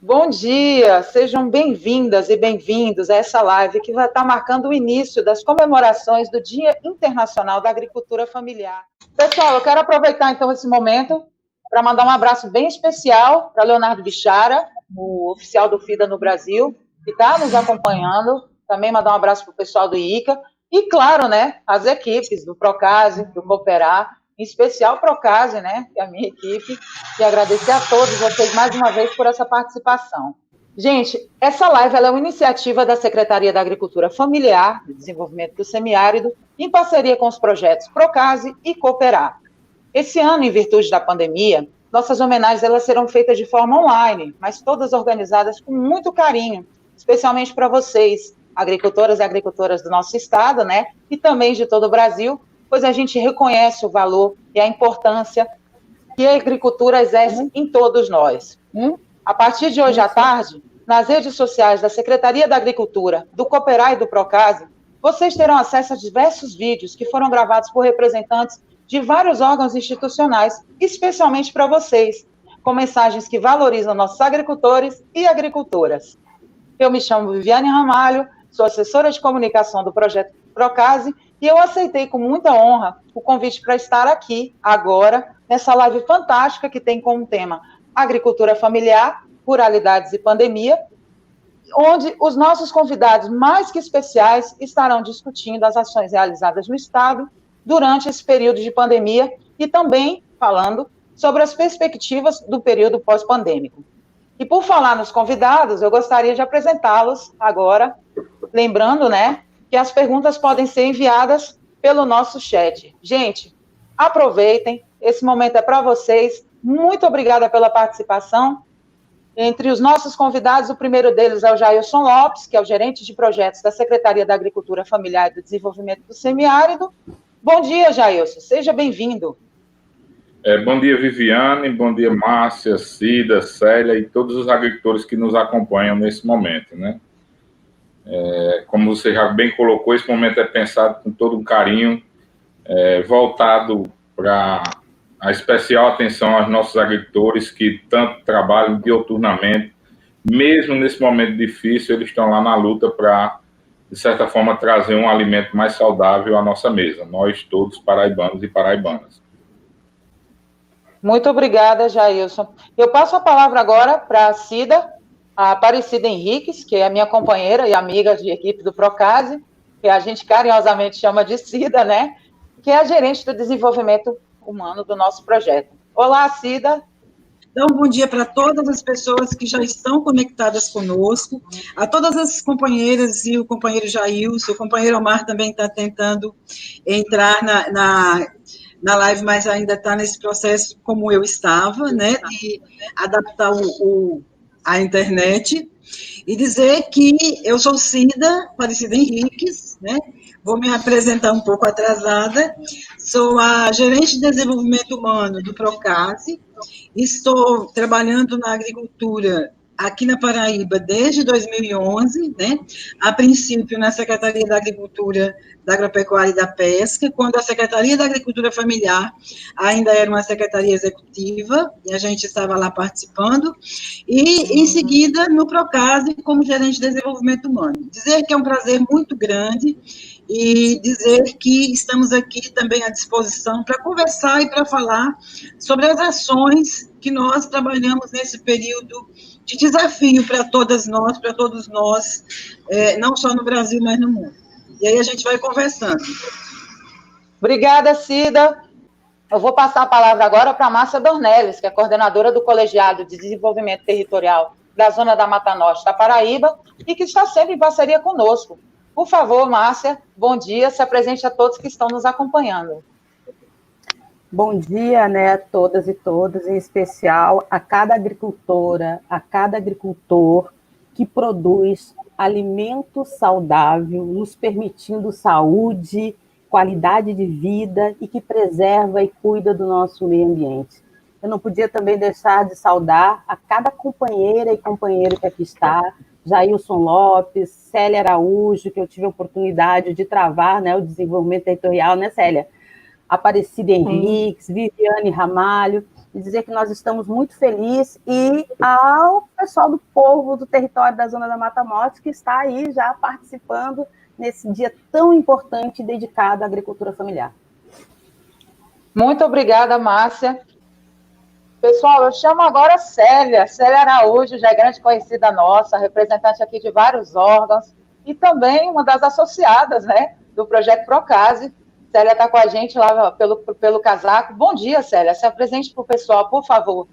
Bom dia, sejam bem-vindas e bem-vindos a essa live que vai estar marcando o início das comemorações do Dia Internacional da Agricultura Familiar. Pessoal, eu quero aproveitar então esse momento para mandar um abraço bem especial para Leonardo Bichara, o oficial do FIDA no Brasil, que está nos acompanhando. Também mandar um abraço para o pessoal do ICA e, claro, né, as equipes do Procase, do Cooperar, em especial Procase, né, que é a minha equipe, e agradecer a todos vocês mais uma vez por essa participação. Gente, essa live ela é uma iniciativa da Secretaria da Agricultura Familiar, de Desenvolvimento do Semiárido, em parceria com os projetos Procase e Cooperar. Esse ano, em virtude da pandemia, nossas homenagens elas serão feitas de forma online, mas todas organizadas com muito carinho, especialmente para vocês, agricultoras e agricultoras do nosso estado, né, e também de todo o Brasil, pois a gente reconhece o valor e a importância que a agricultura exerce em todos nós. A partir de hoje à tarde, nas redes sociais da Secretaria da Agricultura, do Cooperar e do Procase, vocês terão acesso a diversos vídeos que foram gravados por representantes de vários órgãos institucionais, especialmente para vocês, com mensagens que valorizam nossos agricultores e agricultoras. Eu me chamo Viviane Ramalho, sou assessora de comunicação do projeto Procase, e eu aceitei com muita honra o convite para estar aqui, agora, nessa live fantástica que tem como tema Agricultura Familiar, Ruralidades e Pandemia, onde os nossos convidados mais que especiais estarão discutindo as ações realizadas no Estado durante esse período de pandemia e também falando sobre as perspectivas do período pós-pandêmico. E por falar nos convidados, eu gostaria de apresentá-los agora, lembrando, né, que as perguntas podem ser enviadas pelo nosso chat. Gente, aproveitem, esse momento é para vocês. Muito obrigada pela participação. Entre os nossos convidados, o primeiro deles é o Jailson Lopes, que é o gerente de projetos da Secretaria da Agricultura Familiar e do Desenvolvimento do Semiárido. Bom dia, Jailson, seja bem-vindo. Bom dia, Viviane, bom dia, Márcia, Cida, Célia e todos os agricultores que nos acompanham nesse momento, né? Como você já bem colocou, esse momento é pensado com todo um carinho, voltado para a especial atenção aos nossos agricultores que tanto trabalham dioturnamente, mesmo nesse momento difícil, eles estão lá na luta para, de certa forma, trazer um alimento mais saudável à nossa mesa, nós todos paraibanos e paraibanas. Muito obrigada, Jailson. Eu passo a palavra agora para a Cida, a Aparecida Henriques, que é a minha companheira e amiga de equipe do Procase, que a gente carinhosamente chama de Cida, né? Que é a gerente do desenvolvimento humano do nosso projeto. Olá, Cida. Então, bom dia para todas as pessoas que já estão conectadas conosco, a todas as companheiras e o companheiro Jailson, o companheiro Omar também está tentando entrar na live, mas ainda está nesse processo como eu estava, né, de adaptar a internet, e dizer que eu sou Cida, Aparecida Henriques, né, vou me apresentar um pouco atrasada, sou a gerente de desenvolvimento humano do Procase, estou trabalhando na agricultura aqui na Paraíba desde 2011, né? A princípio na Secretaria da Agricultura, da Agropecuária e da Pesca, quando a Secretaria da Agricultura Familiar ainda era uma secretaria executiva, e a gente estava lá participando, e em seguida no Procase como gerente de desenvolvimento humano. Dizer que é um prazer muito grande, e dizer que estamos aqui também à disposição para conversar e para falar sobre as ações que nós trabalhamos nesse período de desafio para todas nós, para todos nós, não só no Brasil, mas no mundo. E aí a gente vai conversando. Obrigada, Cida. Eu vou passar a palavra agora para a Márcia Dornelles, que é coordenadora do Colegiado de Desenvolvimento Territorial da Zona da Mata Norte da Paraíba e que está sempre em parceria conosco. Por favor, Márcia, bom dia, se apresente a todos que estão nos acompanhando. Bom dia, né, a todas e todos, em especial a cada agricultora, a cada agricultor que produz alimento saudável, nos permitindo saúde, qualidade de vida e que preserva e cuida do nosso meio ambiente. Eu não podia também deixar de saudar a cada companheira e companheiro que aqui está, Jailson Lopes, Célia Araújo, que eu tive a oportunidade de travar, né, o desenvolvimento territorial, né, Célia? Aparecida Henriques, Viviane Ramalho, e dizer que nós estamos muito felizes, e ao pessoal do povo do território da Zona da Mata Morte, que está aí já participando nesse dia tão importante dedicado à agricultura familiar. Muito obrigada, Márcia. Pessoal, eu chamo agora a Célia Araújo, já é grande conhecida nossa, representante aqui de vários órgãos, e também uma das associadas, né, do Projeto Procase. Célia está com a gente lá pelo casaco. Bom dia, Célia. Se apresente para o pessoal, por favor.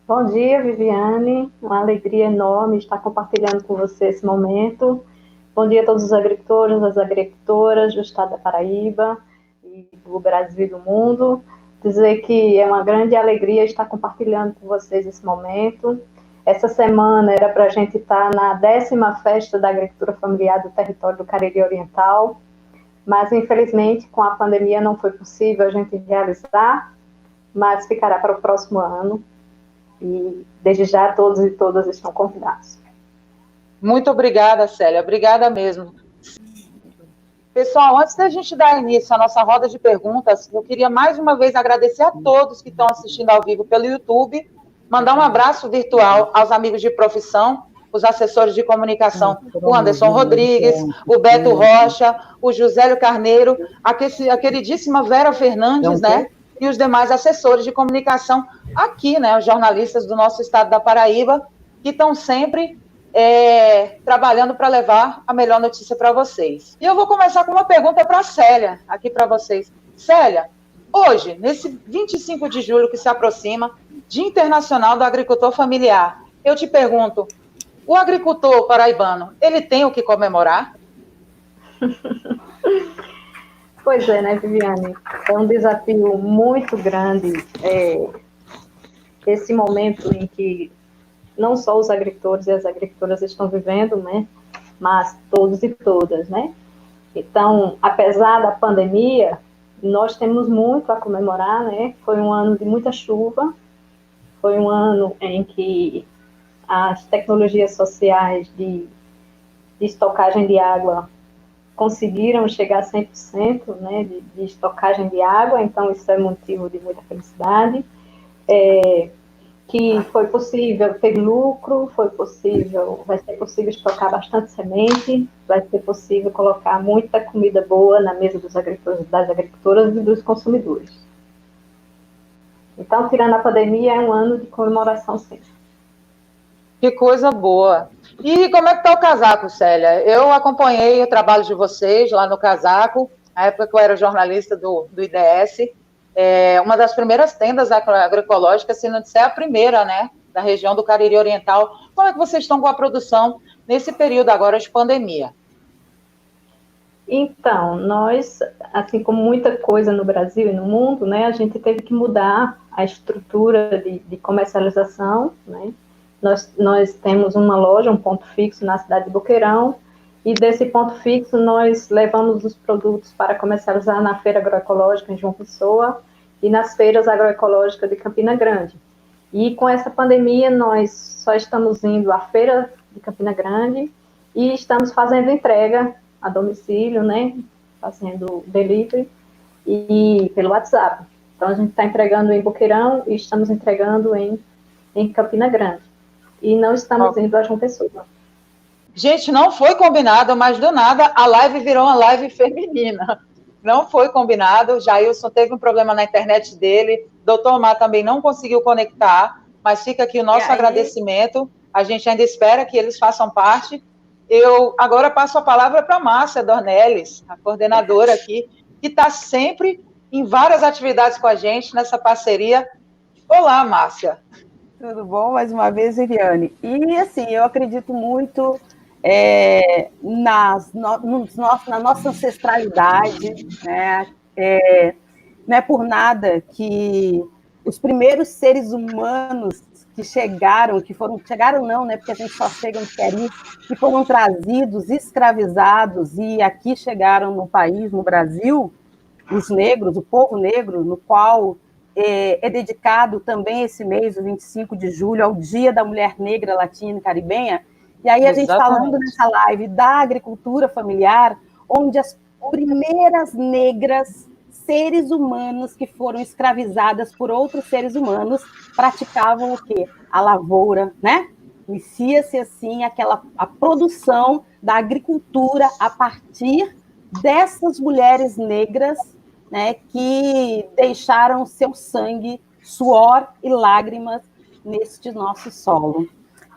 Bom dia, Viviane. Uma alegria enorme estar compartilhando com você esse momento. Bom dia a todos os agricultores, as agricultoras do estado da Paraíba e do Brasil e do mundo. Dizer que é uma grande alegria estar compartilhando com vocês esse momento. Essa semana era para a gente estar na 10ª Festa da Agricultura Familiar do território do Cariri Oriental, mas infelizmente com a pandemia não foi possível a gente realizar, mas ficará para o próximo ano. E desde já todos e todas estão convidados. Muito obrigada, Célia. Obrigada mesmo. Pessoal, antes da gente dar início à nossa roda de perguntas, eu queria mais uma vez agradecer a todos que estão assistindo ao vivo pelo YouTube, mandar um abraço virtual aos amigos de profissão, os assessores de comunicação, o Anderson Rodrigues, o Beto Rocha, o Josélio Carneiro, a queridíssima Vera Fernandes, né? E os demais assessores de comunicação aqui, né? Os jornalistas do nosso estado da Paraíba, que estão sempre trabalhando para levar a melhor notícia para vocês. E eu vou começar com uma pergunta para a Célia, aqui para vocês. Célia, hoje, nesse 25 de julho que se aproxima, Dia Internacional do Agricultor Familiar, eu te pergunto, o agricultor paraibano, ele tem o que comemorar? Pois é, né, Viviane? É um desafio muito grande esse momento em que não só os agricultores e as agricultoras estão vivendo, né, mas todos e todas, né? Então, apesar da pandemia, nós temos muito a comemorar, né? Foi um ano de muita chuva, foi um ano em que as tecnologias sociais de estocagem de água conseguiram chegar a 100%, né, de estocagem de água, então isso é motivo de muita felicidade. Que foi possível ter lucro, vai ser possível estocar bastante semente, vai ser possível colocar muita comida boa na mesa dos agricultores, das agricultoras e dos consumidores. Então, tirando a pandemia, é um ano de comemoração, sim. Que coisa boa. E como é que está o casaco, Célia? Eu acompanhei o trabalho de vocês lá no casaco, na época que eu era jornalista do IDS, uma das primeiras tendas agroecológicas, se não disser a primeira, né, da região do Cariri Oriental. Como é que vocês estão com a produção nesse período agora de pandemia? Então, nós, assim como muita coisa no Brasil e no mundo, né, a gente teve que mudar a estrutura de comercialização, né? Nós temos uma loja, um ponto fixo na cidade de Boqueirão, e desse ponto fixo nós levamos os produtos para comercializar na Feira Agroecológica em João Pessoa e nas feiras agroecológicas de Campina Grande. E com essa pandemia nós só estamos indo à Feira de Campina Grande e estamos fazendo entrega a domicílio, né, fazendo delivery e pelo WhatsApp. Então a gente está entregando em Boqueirão e estamos entregando em Campina Grande. E não estamos indo a João Pessoa. Gente, não foi combinado, mas do nada a live virou uma live feminina. Não foi combinado. Jailson teve um problema na internet dele. Doutor Omar também não conseguiu conectar, mas fica aqui o nosso agradecimento. A gente ainda espera que eles façam parte. Eu agora passo a palavra para a Márcia Dornelles, a coordenadora aqui, que está sempre em várias atividades com a gente nessa parceria. Olá, Márcia. Tudo bom? Mais uma vez, Viviane. E, assim, eu acredito muito na nossa ancestralidade, né? Não é por nada que os primeiros seres humanos que chegaram não, né? Porque a gente só chega no Queri, que foram trazidos, escravizados e aqui chegaram no país, no Brasil, os negros, o povo negro, no qual é dedicado também esse mês, o 25 de julho, ao Dia da Mulher Negra Latina e Caribenha. E aí a gente falando nessa live da agricultura familiar, onde as primeiras negras seres humanos que foram escravizadas por outros seres humanos praticavam o quê? A lavoura, né? Inicia-se assim a produção da agricultura a partir dessas mulheres negras, né, que deixaram seu sangue, suor e lágrimas neste nosso solo.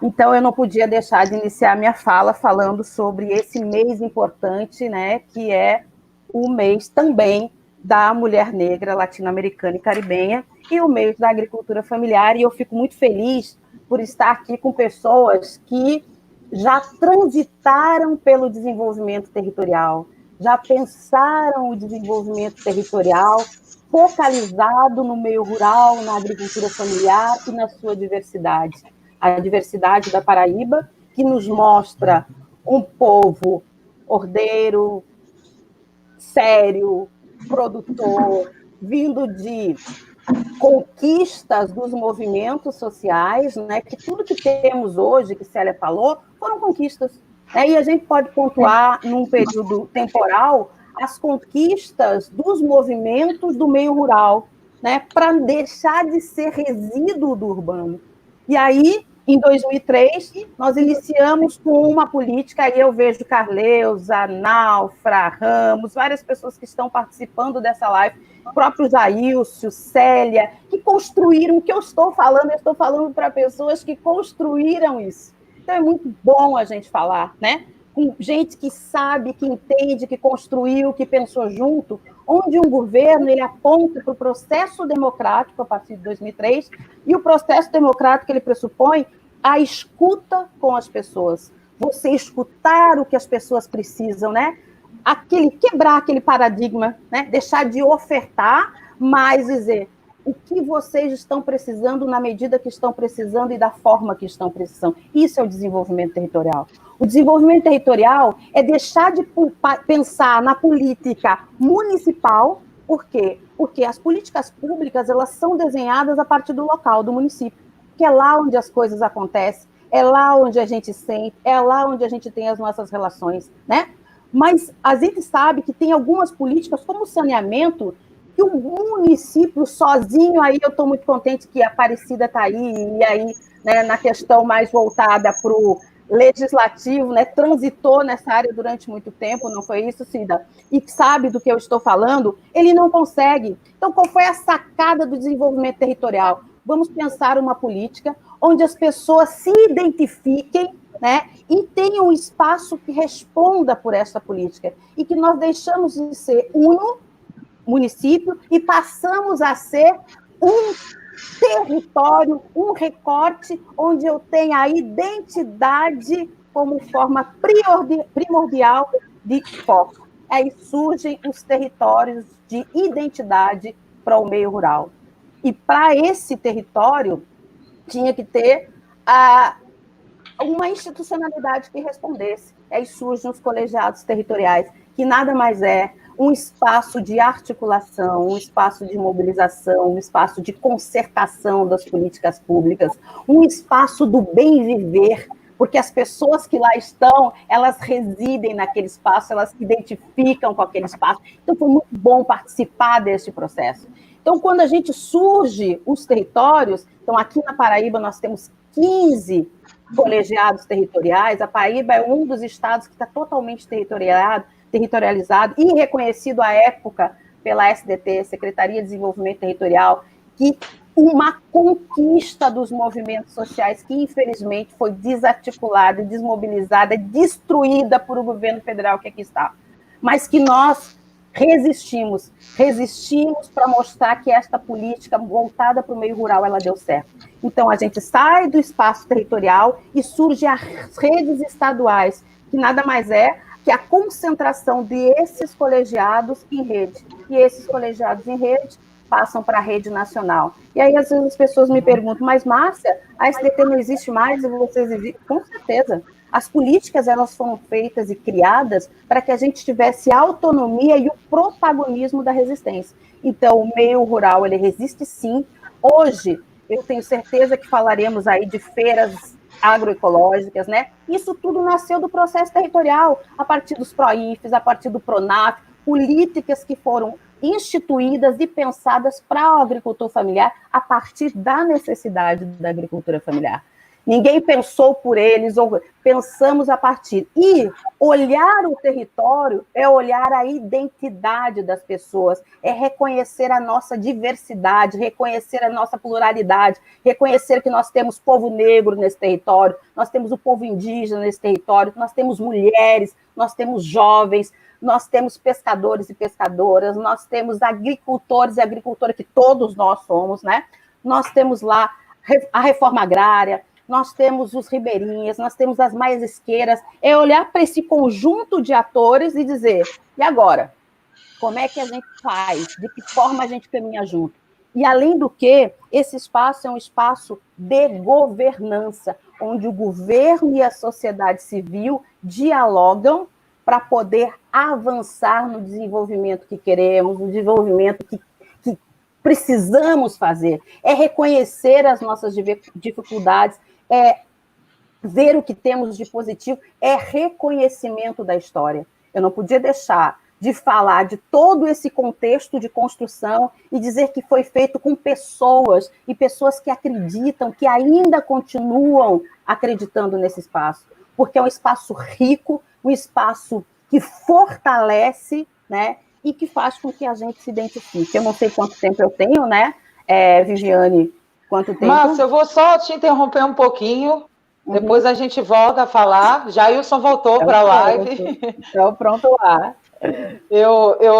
Então, eu não podia deixar de iniciar minha fala falando sobre esse mês importante, né, que é o mês também da mulher negra latino-americana e caribenha e o mês da agricultura familiar. E eu fico muito feliz por estar aqui com pessoas que já transitaram pelo desenvolvimento territorial, já pensaram o desenvolvimento territorial focalizado no meio rural, na agricultura familiar e na sua diversidade. A diversidade da Paraíba, que nos mostra um povo ordeiro, sério, produtor, vindo de conquistas dos movimentos sociais, né, que tudo que temos hoje, que Célia falou, foram conquistas. E a gente pode pontuar, num período temporal, as conquistas dos movimentos do meio rural, né, para deixar de ser resíduo do urbano. E aí, em 2003, nós iniciamos com uma política, aí eu vejo Carleusa, Nalfra, Ramos, várias pessoas que estão participando dessa live, o próprio Jailson, Célia, que construíram o que eu estou falando para pessoas que construíram isso. Então, é muito bom a gente falar, né? Com gente que sabe, que entende, que construiu, que pensou junto, onde um governo ele aponta para o processo democrático a partir de 2003, e o processo democrático ele pressupõe a escuta com as pessoas. Você escutar o que as pessoas precisam, né? Quebrar aquele paradigma, né? Deixar de ofertar, mas dizer o que vocês estão precisando na medida que estão precisando e da forma que estão precisando. Isso é o desenvolvimento territorial. O desenvolvimento territorial é deixar de pensar na política municipal. Por quê? Porque as políticas públicas elas são desenhadas a partir do local, do município, que é lá onde as coisas acontecem, é lá onde a gente sente, é lá onde a gente tem as nossas relações, né? Mas a gente sabe que tem algumas políticas, como o saneamento, que o município sozinho, aí eu estou muito contente que a Aparecida está aí, e aí, né, na questão mais voltada para o legislativo, né, transitou nessa área durante muito tempo, não foi isso, Cida? E sabe do que eu estou falando, ele não consegue. Então, qual foi a sacada do desenvolvimento territorial? Vamos pensar uma política onde as pessoas se identifiquem, né, e tenham um espaço que responda por essa política, e que nós deixamos de ser município e passamos a ser um território, um recorte onde eu tenho a identidade como forma primordial de foco. Aí surgem os territórios de identidade para o meio rural. E para esse território tinha que ter uma institucionalidade que respondesse. Aí surgem os colegiados territoriais, que nada mais é um espaço de articulação, um espaço de mobilização, um espaço de concertação das políticas públicas, um espaço do bem viver, porque as pessoas que lá estão, elas residem naquele espaço, elas se identificam com aquele espaço. Então, foi muito bom participar desse processo. Então, quando a gente surge os territórios, então aqui na Paraíba nós temos 15 colegiados territoriais, a Paraíba é um dos estados que está totalmente territorializado e reconhecido à época pela SDT, Secretaria de Desenvolvimento Territorial, que uma conquista dos movimentos sociais que, infelizmente, foi desarticulada, desmobilizada, destruída por o governo federal que aqui está. Mas que nós resistimos para mostrar que esta política voltada para o meio rural, ela deu certo. Então, a gente sai do espaço territorial e surge as redes estaduais, que nada mais é que a concentração desses colegiados em rede. E esses colegiados em rede passam para a rede nacional. E aí, às vezes, as pessoas me perguntam, mas, Márcia, a SDT não existe mais e vocês existem? Com certeza. As políticas, elas foram feitas e criadas para que a gente tivesse a autonomia e o protagonismo da resistência. Então, o meio rural, ele resiste sim. Hoje, eu tenho certeza que falaremos aí de feiras agroecológicas, né? Isso tudo nasceu do processo territorial, a partir dos PROINFs, a partir do PRONAF, políticas que foram instituídas e pensadas para o agricultor familiar a partir da necessidade da agricultura familiar. Ninguém pensou por eles, ou pensamos a partir. E olhar o território é olhar a identidade das pessoas, é reconhecer a nossa diversidade, reconhecer a nossa pluralidade, reconhecer que nós temos povo negro nesse território, nós temos o povo indígena nesse território, nós temos mulheres, nós temos jovens, nós temos pescadores e pescadoras, nós temos agricultores e agricultoras, que todos nós somos, né? Nós temos lá a reforma agrária, nós temos os ribeirinhas, nós temos as maisqueiras, é olhar para esse conjunto de atores e dizer, e agora? Como é que a gente faz? De que forma a gente caminha junto? E, além do que, esse espaço é um espaço de governança, onde o governo e a sociedade civil dialogam para poder avançar no desenvolvimento que queremos, no desenvolvimento que precisamos fazer. É reconhecer as nossas dificuldades, é ver o que temos de positivo, é reconhecimento da história. Eu não podia deixar de falar de todo esse contexto de construção e dizer que foi feito com pessoas, e pessoas que acreditam, que ainda continuam acreditando nesse espaço, porque é um espaço rico, um espaço que fortalece, né, e que faz com que a gente se identifique. Eu não sei quanto tempo eu tenho, né, Viviane, quanto tempo? Márcia, eu vou só te interromper um pouquinho, depois a gente volta a falar. Jailson voltou para a live. Então, pronto lá.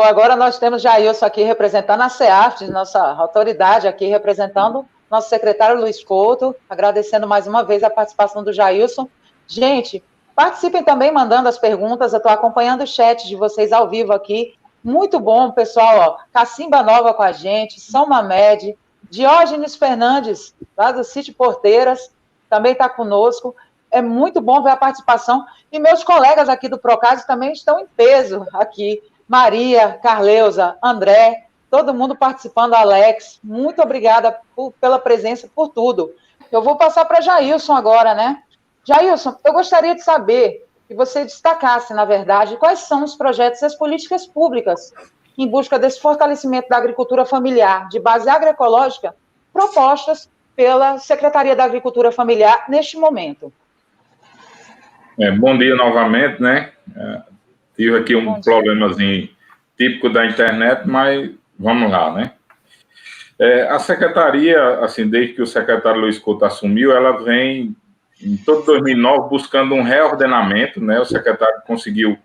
Agora nós temos Jailson aqui representando a CEAFT, nossa autoridade aqui representando nosso secretário Luiz Couto, agradecendo mais uma vez a participação do Jailson. Gente, participem também mandando as perguntas, eu estou acompanhando o chat de vocês ao vivo aqui. Muito bom, pessoal, ó, Cacimba Nova com a gente, São Mamed, Diógenes Fernandes, lá do Sítio Porteiras, também está conosco. É muito bom ver a participação. E meus colegas aqui do Procase também estão em peso aqui. Maria, Carleusa, André, todo mundo participando, Alex. Muito obrigada pela presença, por tudo. Eu vou passar para Jailson agora, né? Jailson, eu gostaria de saber que você destacasse, na verdade, quais são os projetos e as políticas públicas em busca desse fortalecimento da agricultura familiar de base agroecológica propostas pela Secretaria da Agricultura Familiar neste momento. Bom dia novamente, né? Tive aqui um problemazinho típico da internet, mas vamos lá, né? A Secretaria, assim, desde que o secretário Luiz Couto assumiu, ela vem, em todo 2009, buscando um reordenamento, né? O secretário conseguiu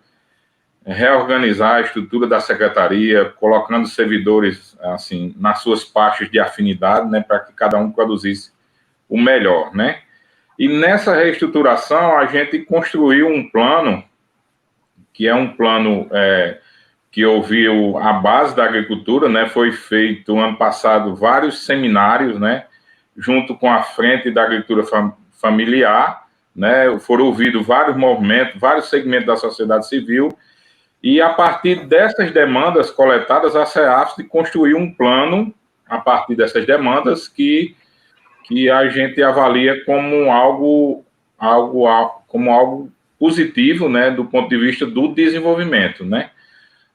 reorganizar a estrutura da secretaria, colocando servidores, assim, nas suas pastas de afinidade, né? Para que cada um produzisse o melhor, né? E nessa reestruturação, a gente construiu um plano, que é um plano que ouviu a base da agricultura, né? Foi feito, ano passado, vários seminários, né? Junto com a Frente da Agricultura Familiar, né? Foram ouvidos vários movimentos, vários segmentos da sociedade civil, e a partir dessas demandas coletadas, a CEAFT construiu um plano, a partir dessas demandas, que a gente avalia como algo positivo, né, do ponto de vista do desenvolvimento, né.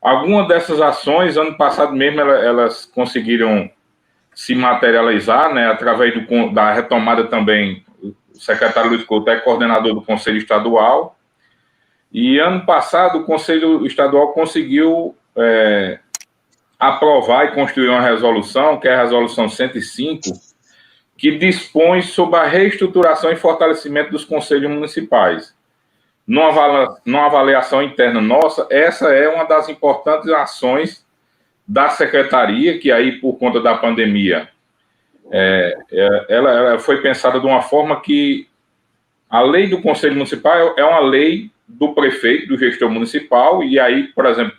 Algumas dessas ações, ano passado mesmo, elas conseguiram se materializar, né, através da retomada também. O secretário Luiz Couto é coordenador do Conselho Estadual, e ano passado o Conselho Estadual conseguiu aprovar e construir uma resolução, que é a Resolução 105, que dispõe sobre a reestruturação e fortalecimento dos conselhos municipais. Numa avaliação interna nossa, essa é uma das importantes ações da secretaria, que aí, por conta da pandemia, ela foi pensada de uma forma que a lei do Conselho Municipal é uma lei do prefeito, do gestor municipal, e aí, por exemplo,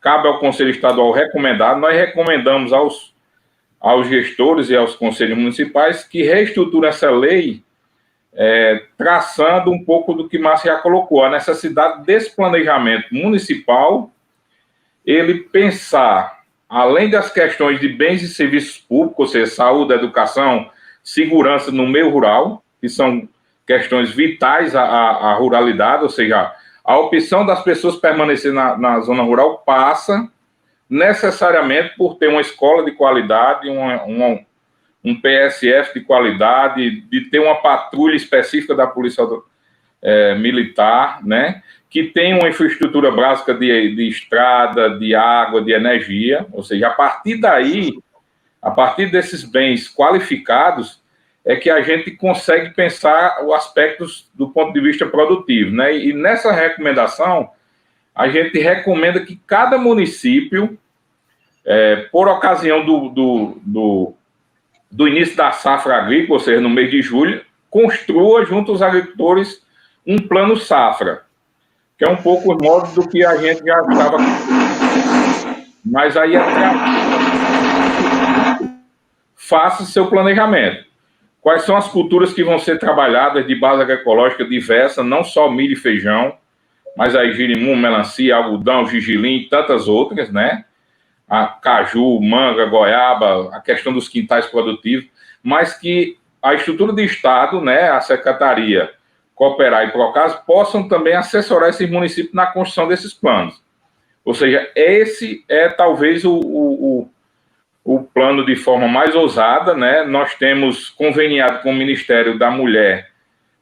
cabe ao Conselho Estadual recomendar. Nós recomendamos aos gestores e aos conselhos municipais que reestruturem essa lei, traçando um pouco do que Márcia já colocou, a necessidade desse planejamento municipal, ele pensar, além das questões de bens e serviços públicos, ou seja, saúde, educação, segurança no meio rural, que são questões vitais à ruralidade, ou seja, a opção das pessoas permanecer na zona rural passa necessariamente por ter uma escola de qualidade, um PSF de qualidade, de ter uma patrulha específica da Polícia Militar, né, que tem uma infraestrutura básica de estrada, de água, de energia, ou seja, a partir daí, a partir desses bens qualificados, é que a gente consegue pensar os aspectos do ponto de vista produtivo, né, e nessa recomendação, a gente recomenda que cada município, por ocasião do início da safra agrícola, ou seja, no mês de julho, construa junto aos agricultores um plano safra, que é um pouco os modos do que a gente já estava. Mas aí faça seu planejamento. Quais são as culturas que vão ser trabalhadas de base agroecológica diversa, não só milho e feijão, mas aí girimum, melancia, algodão, gergelim e tantas outras, né? A caju, manga, goiaba, a questão dos quintais produtivos, mas que a estrutura de Estado, né, a Secretaria, Cooperar e Procas, possam também assessorar esses municípios na construção desses planos. Ou seja, esse é talvez o plano de forma mais ousada, né? Nós temos conveniado com o Ministério da Mulher,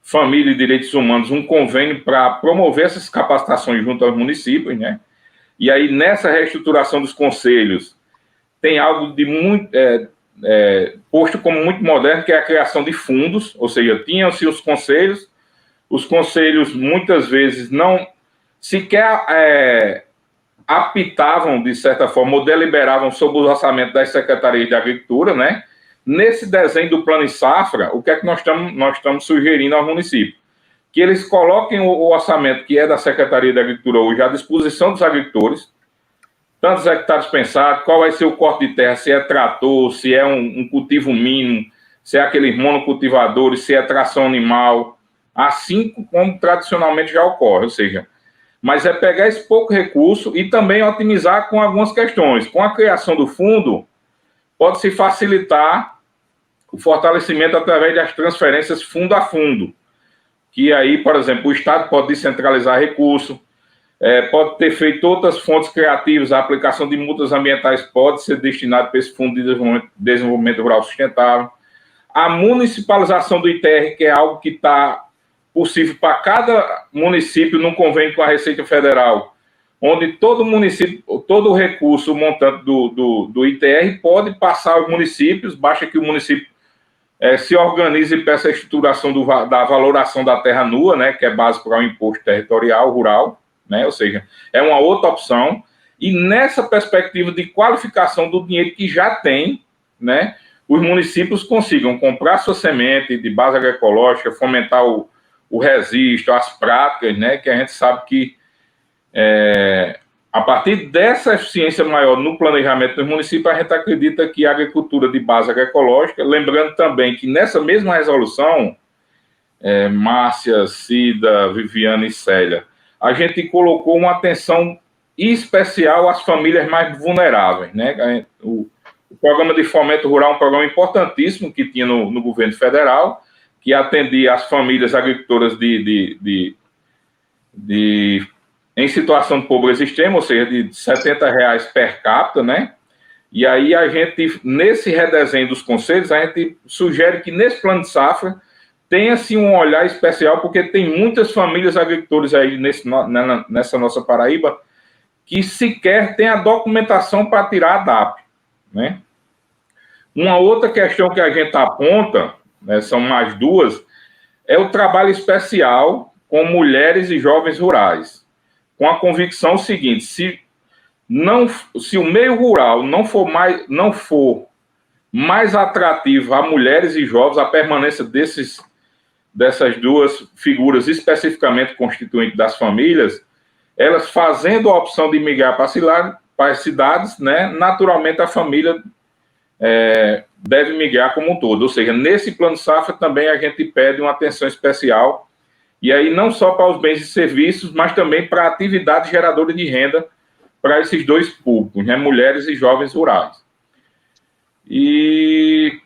Família e Direitos Humanos um convênio para promover essas capacitações junto aos municípios, né? E aí, nessa reestruturação dos conselhos, tem algo de muito posto como muito moderno, que é a criação de fundos, ou seja, tinham-se os conselhos muitas vezes não sequer apitavam, de certa forma, ou deliberavam sobre o orçamento das secretarias de agricultura, né? Nesse desenho do plano em safra, o que é que nós estamos sugerindo aos municípios? Que eles coloquem o orçamento que é da Secretaria de Agricultura hoje à disposição dos agricultores, tantos hectares pensados, qual vai ser o corte de terra, se é trator, se é um cultivo mínimo, se é aqueles monocultivadores, se é tração animal, assim como tradicionalmente já ocorre, ou seja, mas é pegar esse pouco recurso e também otimizar com algumas questões. Com a criação do fundo, pode-se facilitar o fortalecimento através das transferências fundo a fundo, que aí, por exemplo, o Estado pode descentralizar recursos, pode ter feito outras fontes criativas, a aplicação de multas ambientais pode ser destinada para esse Fundo de Desenvolvimento Rural Sustentável, a municipalização do ITR, que é algo que está possível para cada município num convênio com a Receita Federal, onde todo município, todo o recurso montante do ITR pode passar aos municípios, basta que o município se organize para essa estruturação da valoração da terra nua, né, que é base para o imposto territorial rural, né, ou seja, é uma outra opção, e nessa perspectiva de qualificação do dinheiro que já tem, né, os municípios consigam comprar sua semente de base agroecológica, fomentar o registro, as práticas, né, que a gente sabe que a partir dessa eficiência maior no planejamento dos municípios, a gente acredita que a agricultura de base agroecológica, lembrando também que nessa mesma resolução, Márcia, Cida, Viviane e Célia, a gente colocou uma atenção especial às famílias mais vulneráveis, né? O programa de fomento rural é um programa importantíssimo que tinha no governo federal, que atendia as famílias agricultoras em situação de pobreza extrema, ou seja, de R$70 per capita, né? E aí a gente, nesse redesenho dos conselhos, a gente sugere que nesse plano de safra tenha-se um olhar especial, porque tem muitas famílias agricultoras aí nessa nossa Paraíba que sequer tem a documentação para tirar a DAP, né? Uma outra questão que a gente aponta, né, são mais duas, é o trabalho especial com mulheres e jovens rurais, com a convicção seguinte: se o meio rural não for mais atrativo a mulheres e jovens, a permanência dessas duas figuras especificamente constituintes das famílias, elas fazendo a opção de migrar para as cidades, né, naturalmente a família deve migrar como um todo. Ou seja, nesse plano safra também a gente pede uma atenção especial, e aí não só para os bens e serviços, mas também para atividades geradoras de renda para esses dois públicos, né, mulheres e jovens rurais. E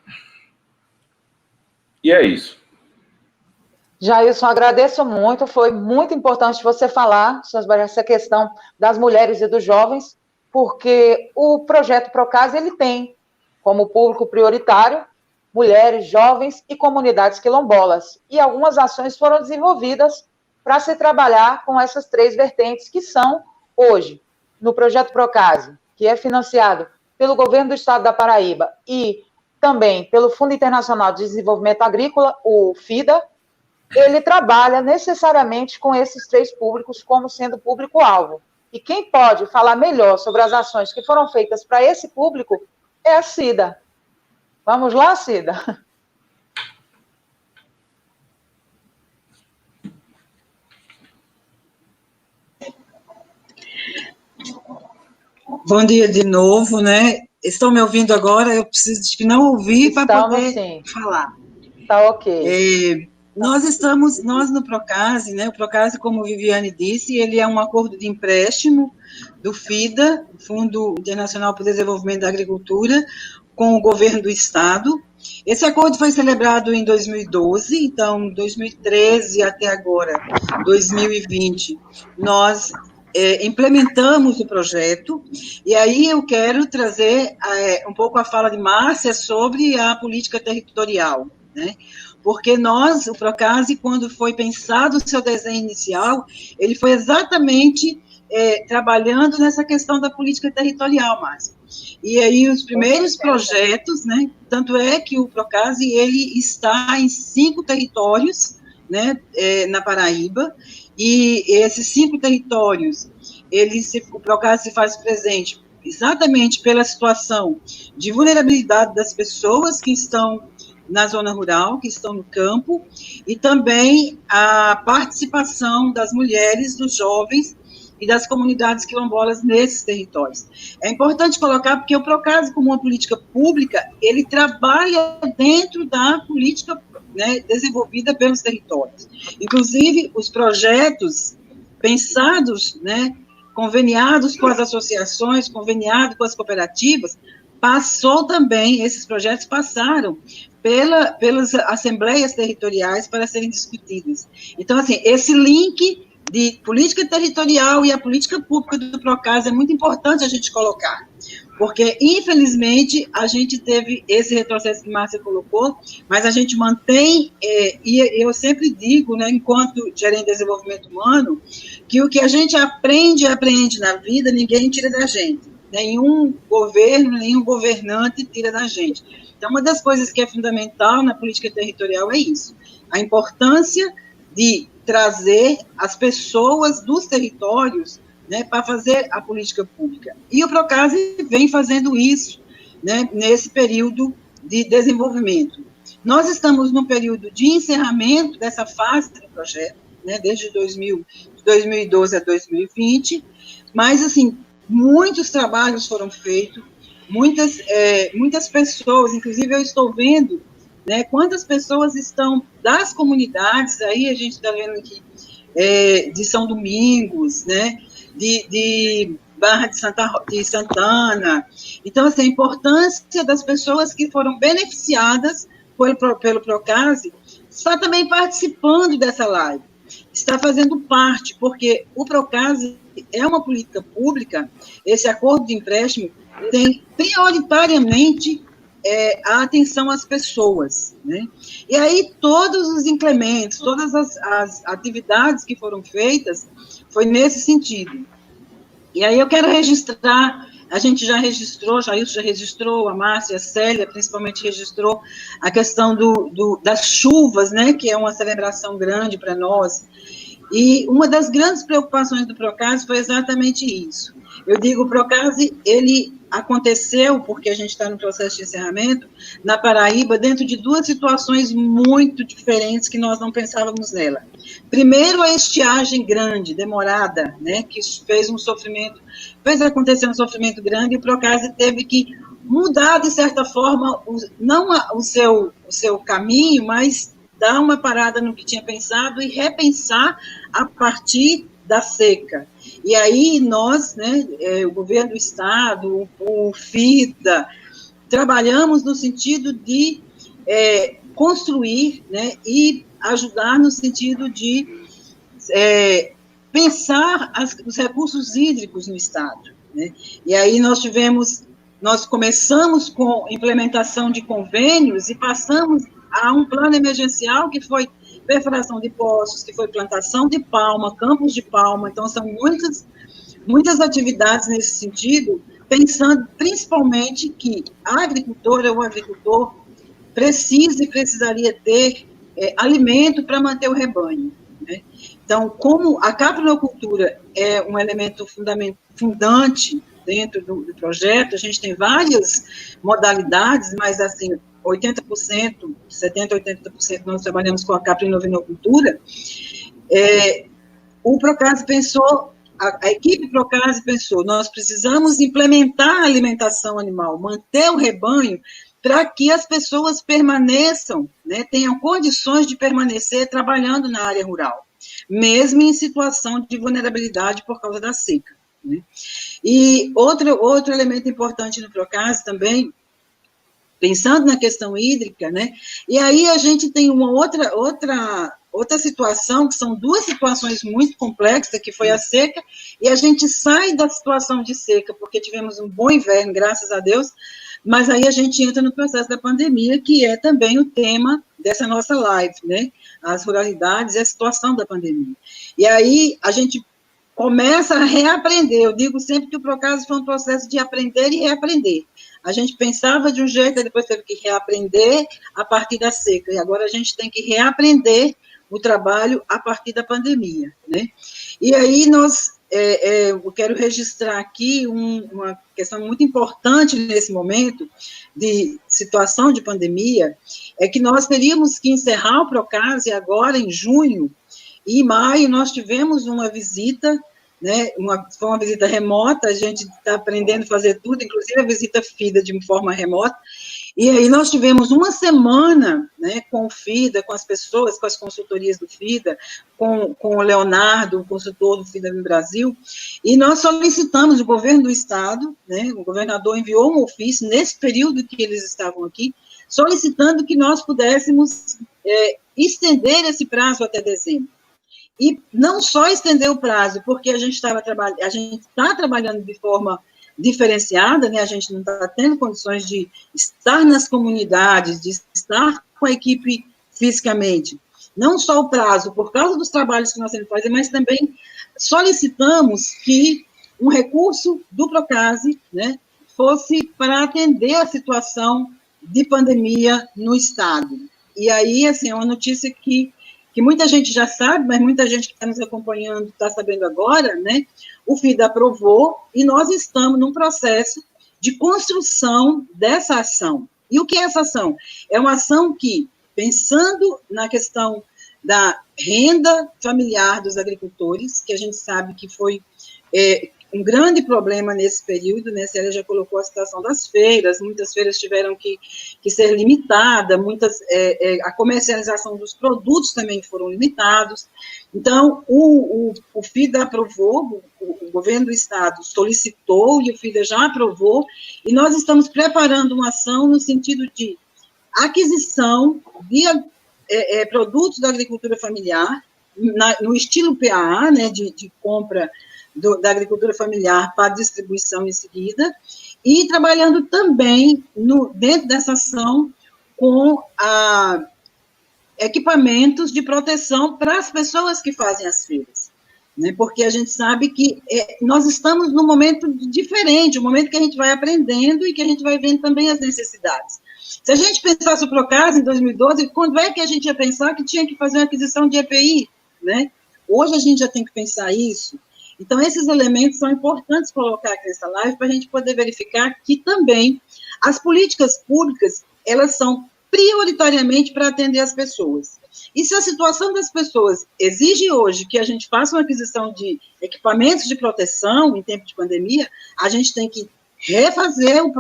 é isso. Jailson, agradeço muito, foi muito importante você falar sobre essa questão das mulheres e dos jovens, porque o projeto Procase ele tem como público prioritário mulheres, jovens e comunidades quilombolas. E algumas ações foram desenvolvidas para se trabalhar com essas 3 vertentes que são, hoje, no projeto Procase, que é financiado pelo governo do estado da Paraíba e também pelo Fundo Internacional de Desenvolvimento Agrícola, o FIDA, ele trabalha necessariamente com esses 3 públicos como sendo público-alvo. E quem pode falar melhor sobre as ações que foram feitas para esse público é a Cida. Vamos lá, Cida? Bom dia de novo, né? Estão me ouvindo agora? Eu preciso de não ouvir para poder falar. Tá ok. Nós no Procase, né? O Procase, como a Viviane disse, ele é um acordo de empréstimo do FIDA, Fundo Internacional para o Desenvolvimento da Agricultura, com o governo do estado. Esse acordo foi celebrado em 2012, então, 2013 até agora, 2020, nós implementamos o projeto, e aí eu quero trazer um pouco a fala de Márcia sobre a política territorial, né? Porque o Procase, quando foi pensado o seu desenho inicial, ele foi exatamente trabalhando nessa questão da política territorial, Márcia. E aí os primeiros projetos, né, tanto é que o Procase, ele está em 5 territórios, né, na Paraíba, e esses 5 territórios, o Procase se faz presente exatamente pela situação de vulnerabilidade das pessoas que estão na zona rural, que estão no campo, e também a participação das mulheres, dos jovens e das comunidades quilombolas nesses territórios. É importante colocar, porque o Procase, como uma política pública, ele trabalha dentro da política, né, desenvolvida pelos territórios. Inclusive, os projetos pensados, né, conveniados com as associações, conveniados com as cooperativas, esses projetos passaram pelas assembleias territoriais para serem discutidos. Então, assim, esse link de política territorial e a política pública do Procase é muito importante a gente colocar, porque, infelizmente, a gente teve esse retrocesso que Márcia colocou, mas a gente mantém, e eu sempre digo, né, enquanto gerente de desenvolvimento humano, que o que a gente aprende na vida, ninguém tira da gente. Nenhum governo, nenhum governante tira da gente. Então, uma das coisas que é fundamental na política territorial é isso, a importância de trazer as pessoas dos territórios, né, para fazer a política pública. E o Procase vem fazendo isso, né, nesse período de desenvolvimento. Nós estamos no período de encerramento dessa fase do projeto, né, desde 2012 a 2020, mas, assim, muitos trabalhos foram feitos, muitas pessoas, inclusive eu estou vendo, né, quantas pessoas estão das comunidades, aí a gente está vendo aqui, de São Domingos, né, de Barra de Santana. Então, assim, a importância das pessoas que foram beneficiadas pelo Procase está também participando dessa live, está fazendo parte, porque o Procase é uma política pública, esse acordo de empréstimo tem prioritariamente a atenção às pessoas, né? E aí todos os implementos, todas as atividades que foram feitas, foi nesse sentido. E aí eu quero registrar, a gente já registrou, Jailson já registrou, a Márcia, a Célia, principalmente registrou a questão das chuvas, né, que é uma celebração grande para nós. E uma das grandes preocupações do Procase foi exatamente isso. Eu digo, o Procase, ele aconteceu, porque a gente está no processo de encerramento, na Paraíba, dentro de 2 situações muito diferentes que nós não pensávamos nela. Primeiro, a estiagem grande, demorada, né, que fez acontecer um sofrimento grande, e o Procase teve que mudar, de certa forma, não o seu caminho, mas dar uma parada no que tinha pensado e repensar a partir da seca. E aí nós, né, o governo do estado, o FIDA, trabalhamos no sentido de construir, né, e ajudar no sentido de pensar os recursos hídricos no estado. né? E aí nós começamos com implementação de convênios e passamos a um plano emergencial que foi perfuração de poços, que foi plantação de palma, campos de palma, então são muitas atividades nesse sentido, pensando principalmente que a agricultora ou o agricultor precisaria ter alimento para manter o rebanho, né? Então, como a caprinocultura é um elemento fundante dentro do projeto, a gente tem várias modalidades, mas, assim, 80%, 70%, 80% nós trabalhamos com a caprinovinocultura. O Procase pensou, a equipe Procase pensou, nós precisamos implementar a alimentação animal, manter o rebanho, para que as pessoas permaneçam, né, tenham condições de permanecer trabalhando na área rural, mesmo em situação de vulnerabilidade por causa da seca, né? E outro elemento importante no Procase também, pensando na questão hídrica, né, e aí a gente tem uma outra situação, que são duas situações muito complexas, que foi a seca, e a gente sai da situação de seca, porque tivemos um bom inverno, graças a Deus, mas aí a gente entra no processo da pandemia, que é também o tema dessa nossa live, né? As ruralidades e a situação da pandemia. E aí a gente começa a reaprender. Eu digo sempre que o Procase foi um processo de aprender e reaprender. A gente pensava de um jeito, e depois teve que reaprender a partir da seca. E agora a gente tem que reaprender o trabalho a partir da pandemia, né? E aí eu quero registrar aqui uma questão muito importante nesse momento de situação de pandemia, é que nós teríamos que encerrar o Procase agora em junho, e em maio nós tivemos uma visita, né, foi uma visita remota, a gente está aprendendo a fazer tudo, inclusive a visita FIDA de forma remota, e aí nós tivemos uma semana, né, com o FIDA, com as pessoas, com as consultorias do FIDA, com o Leonardo, o consultor do FIDA no Brasil, e nós solicitamos o governo do estado, né, o governador enviou um ofício nesse período que eles estavam aqui, solicitando que nós pudéssemos estender esse prazo até dezembro. E não só estender o prazo, porque a gente está trabalhando de forma diferenciada, né? A gente não está tendo condições de estar nas comunidades, de estar com a equipe fisicamente. Não só o prazo, por causa dos trabalhos que nós temos que fazer, mas também solicitamos que um recurso do Procase, né, fosse para atender a situação de pandemia no Estado. E aí, assim, é uma notícia que muita gente já sabe, mas muita gente que está nos acompanhando está sabendo agora, né? O FIDA aprovou e nós estamos num processo de construção dessa ação. E o que é essa ação? É uma ação que, pensando na questão da renda familiar dos agricultores, que a gente sabe que foi um grande problema nesse período, né? Célia já colocou a situação das feiras, muitas feiras tiveram que ser limitadas, a comercialização dos produtos também foram limitados. Então, o FIDA aprovou, o governo do estado solicitou, e o FIDA já aprovou, e nós estamos preparando uma ação no sentido de aquisição de produtos da agricultura familiar, no estilo PAA, né, de compra da agricultura familiar para distribuição em seguida, e trabalhando também dentro dessa ação com equipamentos de proteção para as pessoas que fazem as feiras, né? Porque a gente sabe que nós estamos num momento diferente, um momento que a gente vai aprendendo e que a gente vai vendo também as necessidades. Se a gente pensasse o Procase em 2012, quando é que a gente ia pensar que tinha que fazer uma aquisição de EPI, né? Hoje a gente já tem que pensar isso. Então, esses elementos são importantes colocar aqui nessa live para a gente poder verificar que também as políticas públicas, elas são prioritariamente para atender as pessoas. E se a situação das pessoas exige hoje que a gente faça uma aquisição de equipamentos de proteção em tempo de pandemia, a gente tem que refazer o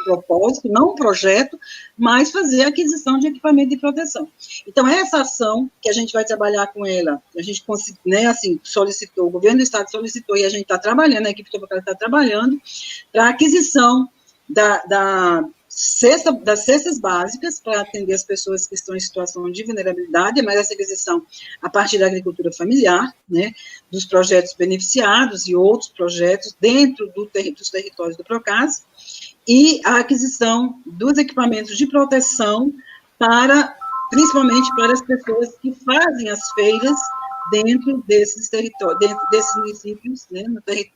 propósito, não o projeto, mas fazer a aquisição de equipamento de proteção. Então, essa ação que a gente vai trabalhar com ela, a gente, né, assim, solicitou, o governo do estado solicitou, e a gente está trabalhando, a equipe está trabalhando, para a aquisição das cestas básicas para atender as pessoas que estão em situação de vulnerabilidade, mas essa aquisição a partir da agricultura familiar, né, dos projetos beneficiados e outros projetos dentro dos territórios do Procase, e a aquisição dos equipamentos de proteção principalmente para as pessoas que fazem as feiras dentro desses territórios, dentro desses municípios, né,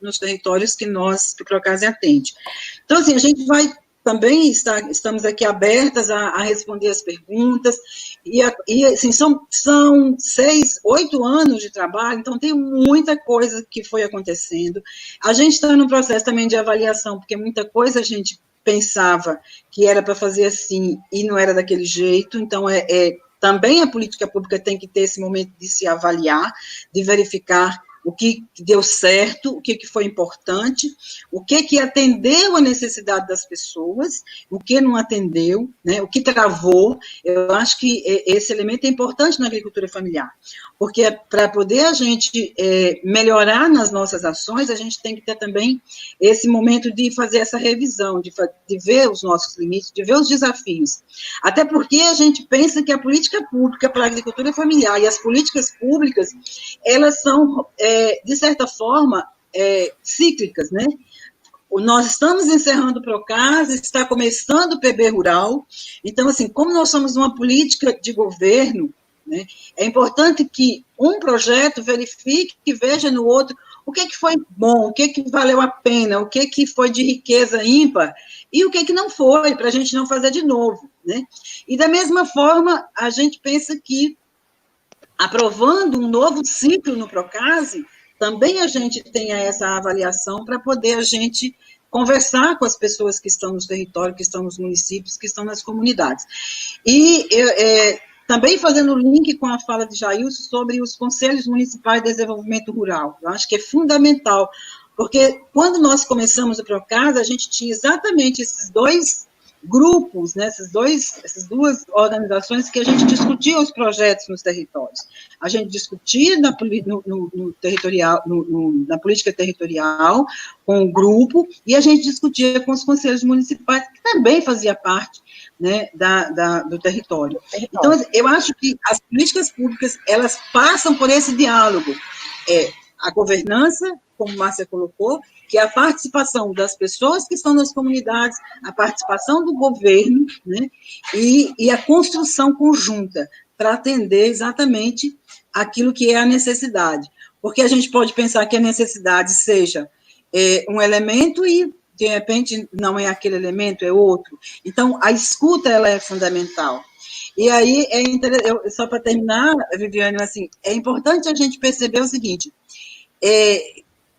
nos territórios que o Procase atende. Então, assim, a gente vai também estamos aqui abertas a responder as perguntas, e assim, são 8 anos de trabalho, então tem muita coisa que foi acontecendo. A gente está num processo também de avaliação, porque muita coisa a gente pensava que era para fazer assim, e não era daquele jeito, então também a política pública tem que ter esse momento de se avaliar, de verificar o que deu certo, o que foi importante, o que atendeu a necessidade das pessoas, o que não atendeu, né, o que travou. Eu acho que esse elemento é importante na agricultura familiar, porque para poder a gente melhorar nas nossas ações, a gente tem que ter também esse momento de fazer essa revisão, de ver os nossos limites, de ver os desafios. Até porque a gente pensa que a política pública para a agricultura familiar e as políticas públicas, elas são de certa forma, cíclicas, né? Nós estamos encerrando o Procase, está começando o PB Rural, então, assim, como nós somos uma política de governo, né, é importante que um projeto verifique e veja no outro o que foi bom, o que valeu a pena, o que foi de riqueza ímpar, e o que não foi, para a gente não fazer de novo, né? E, da mesma forma, a gente pensa que aprovando um novo ciclo no Procase, também a gente tenha essa avaliação para poder a gente conversar com as pessoas que estão nos territórios, que estão nos municípios, que estão nas comunidades. E também fazendo o link com a fala de Jailson sobre os Conselhos Municipais de Desenvolvimento Rural. Eu acho que é fundamental, porque quando nós começamos o Procase, a gente tinha exatamente esses dois grupos, né, essas duas organizações que a gente discutia os projetos nos territórios. A gente discutia na política territorial com o grupo, e a gente discutia com os conselhos municipais, que também fazia parte, né, do território. Então, eu acho que as políticas públicas, elas passam por esse diálogo. A governança, como Márcia colocou, que é a participação das pessoas que estão nas comunidades, a participação do governo, né, e a construção conjunta para atender exatamente aquilo que é a necessidade. Porque a gente pode pensar que a necessidade seja um elemento e, de repente, não é aquele elemento, é outro. Então, a escuta, ela é fundamental. E aí, só para terminar, Viviane, assim, é importante a gente perceber o seguinte,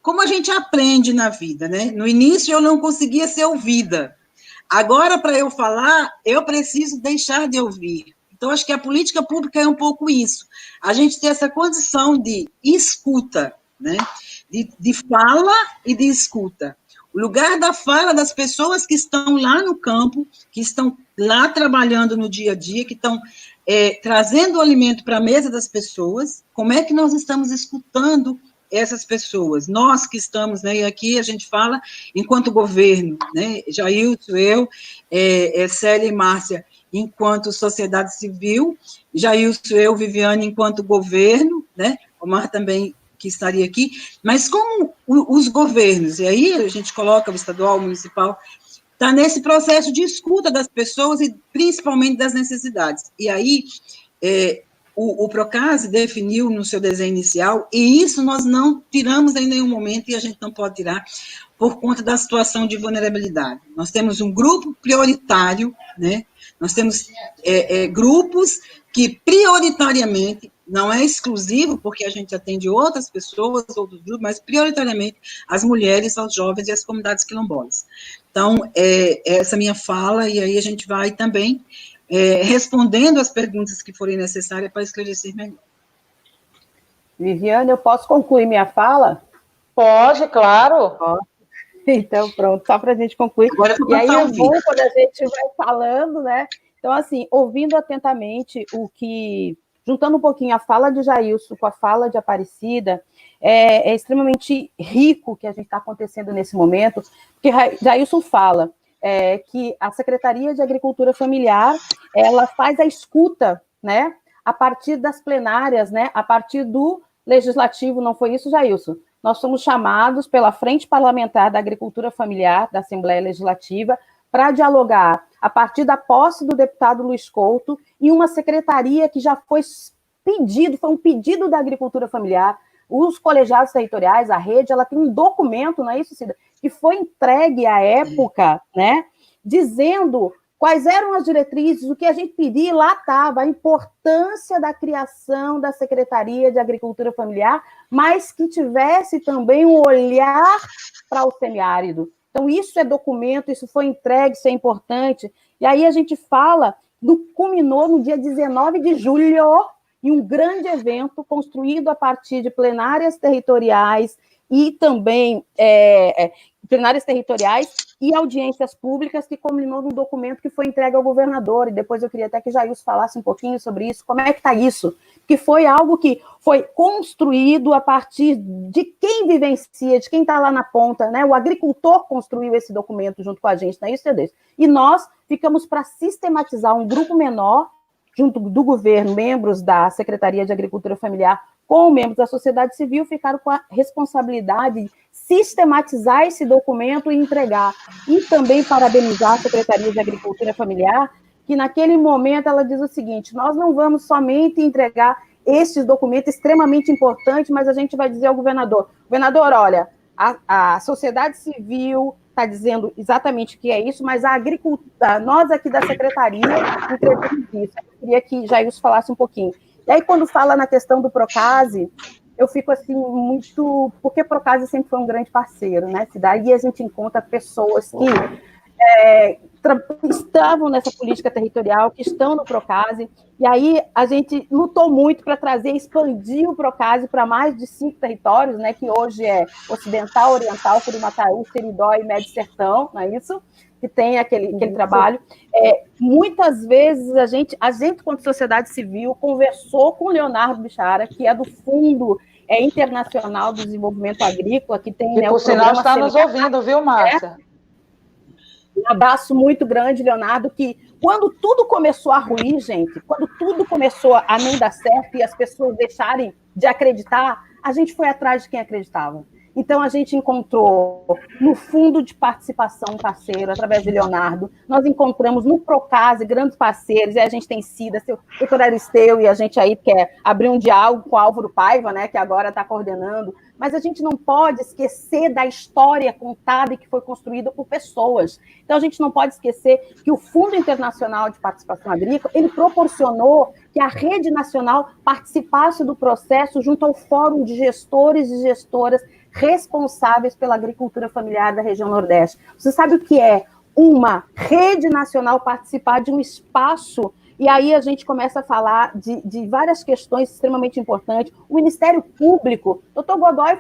como a gente aprende na vida, né? No início eu não conseguia ser ouvida. Agora, para eu falar, eu preciso deixar de ouvir. Então, acho que a política pública é um pouco isso. A gente tem essa condição de escuta, né? De fala e de escuta. O lugar da fala das pessoas que estão lá no campo, que estão lá trabalhando no dia a dia, que estão trazendo o alimento para a mesa das pessoas, como é que nós estamos escutando essas pessoas, nós que estamos, né, e aqui a gente fala enquanto governo, né, Jailson, eu, Célia e Márcia, enquanto sociedade civil, Jailson, eu, Viviane, enquanto governo, né, Omar também, que estaria aqui, mas como os governos, e aí a gente coloca o estadual, o municipal, está nesse processo de escuta das pessoas e principalmente das necessidades, e aí, o Procase definiu no seu desenho inicial, e isso nós não tiramos em nenhum momento, e a gente não pode tirar, por conta da situação de vulnerabilidade. Nós temos um grupo prioritário, né? Nós temos grupos que prioritariamente, não é exclusivo, porque a gente atende outras pessoas, outros grupos, mas prioritariamente as mulheres, os jovens e as comunidades quilombolas. Então, essa minha fala, e aí a gente vai também respondendo as perguntas que forem necessárias para esclarecer melhor. Viviane, eu posso concluir minha fala? Pode, claro. Então, pronto, só para a gente concluir. Agora, e aí é bom quando a gente vai falando, né? Então, assim, ouvindo atentamente juntando um pouquinho a fala de Jailson com a fala de Aparecida, é extremamente rico o que a gente está acontecendo nesse momento, porque Jailson fala que a Secretaria de Agricultura Familiar, ela faz a escuta, né, a partir das plenárias, né, a partir do legislativo, não foi isso, Jailson? Nós somos chamados pela Frente Parlamentar da Agricultura Familiar, da Assembleia Legislativa, para dialogar a partir da posse do deputado Luiz Couto e uma secretaria que já foi pedido, foi um pedido da Agricultura Familiar. Os colegiados territoriais, a rede, ela tem um documento, não é isso, Cida, que foi entregue à época, né, dizendo quais eram as diretrizes, o que a gente pedia, lá estava a importância da criação da Secretaria de Agricultura Familiar, mas que tivesse também um olhar para o semiárido. Então, isso é documento, isso foi entregue, isso é importante. E aí a gente fala, culminou no dia 19 de julho, em um grande evento construído a partir de plenárias territoriais e também plenárias territoriais e audiências públicas, que culminou num documento que foi entregue ao governador, e depois eu queria até que Jailson falasse um pouquinho sobre isso, como é que está isso, que foi algo que foi construído a partir de quem vivencia, de quem está lá na ponta, né? O agricultor construiu esse documento junto com a gente, não é isso, Cedês? E nós ficamos para sistematizar um grupo menor, junto do governo, membros da Secretaria de Agricultura Familiar, com membros da sociedade civil, ficaram com a responsabilidade de sistematizar esse documento e entregar. E também parabenizar a Secretaria de Agricultura Familiar, que naquele momento ela diz o seguinte: nós não vamos somente entregar esses documentos extremamente importantes, mas a gente vai dizer ao governador, olha, a sociedade civil está dizendo exatamente o que é isso, mas a agricultura, nós aqui da Secretaria entregamos isso. Eu queria que Jailson falasse um pouquinho. E aí, quando fala na questão do Procase, eu fico assim muito... Porque Procase sempre foi um grande parceiro, né? Daí a gente encontra pessoas que estavam nessa política territorial, que estão no Procase, e aí a gente lutou muito para trazer, expandir o Procase para mais de 5 territórios, né? Que hoje é Ocidental, Oriental, Curimataú, Seridó e Médio Sertão, não é isso? Que tem aquele trabalho. Muitas vezes a gente, quanto sociedade civil, conversou com o Leonardo Bichara, que é do Fundo Internacional do Desenvolvimento Agrícola, que tem... E, por sinal, está nos ouvindo, viu, Márcia? Um abraço muito grande, Leonardo, que quando tudo começou a ruir, gente, quando tudo começou a não dar certo e as pessoas deixarem de acreditar, a gente foi atrás de quem acreditava. Então, a gente encontrou no Fundo de Participação um parceiro, através de Leonardo. Nós encontramos no Procase grandes parceiros, e a gente tem sido, o doutor Aristeu, e a gente aí quer abrir um diálogo com o Álvaro Paiva, né, que agora está coordenando. Mas a gente não pode esquecer da história contada e que foi construída por pessoas. Então, a gente não pode esquecer que o Fundo Internacional de Participação Agrícola, ele proporcionou que a rede nacional participasse do processo junto ao Fórum de Gestores e Gestoras responsáveis pela agricultura familiar da região Nordeste. Você sabe o que é uma rede nacional participar de um espaço? E aí a gente começa a falar de várias questões extremamente importantes. O Ministério Público, doutor Godoy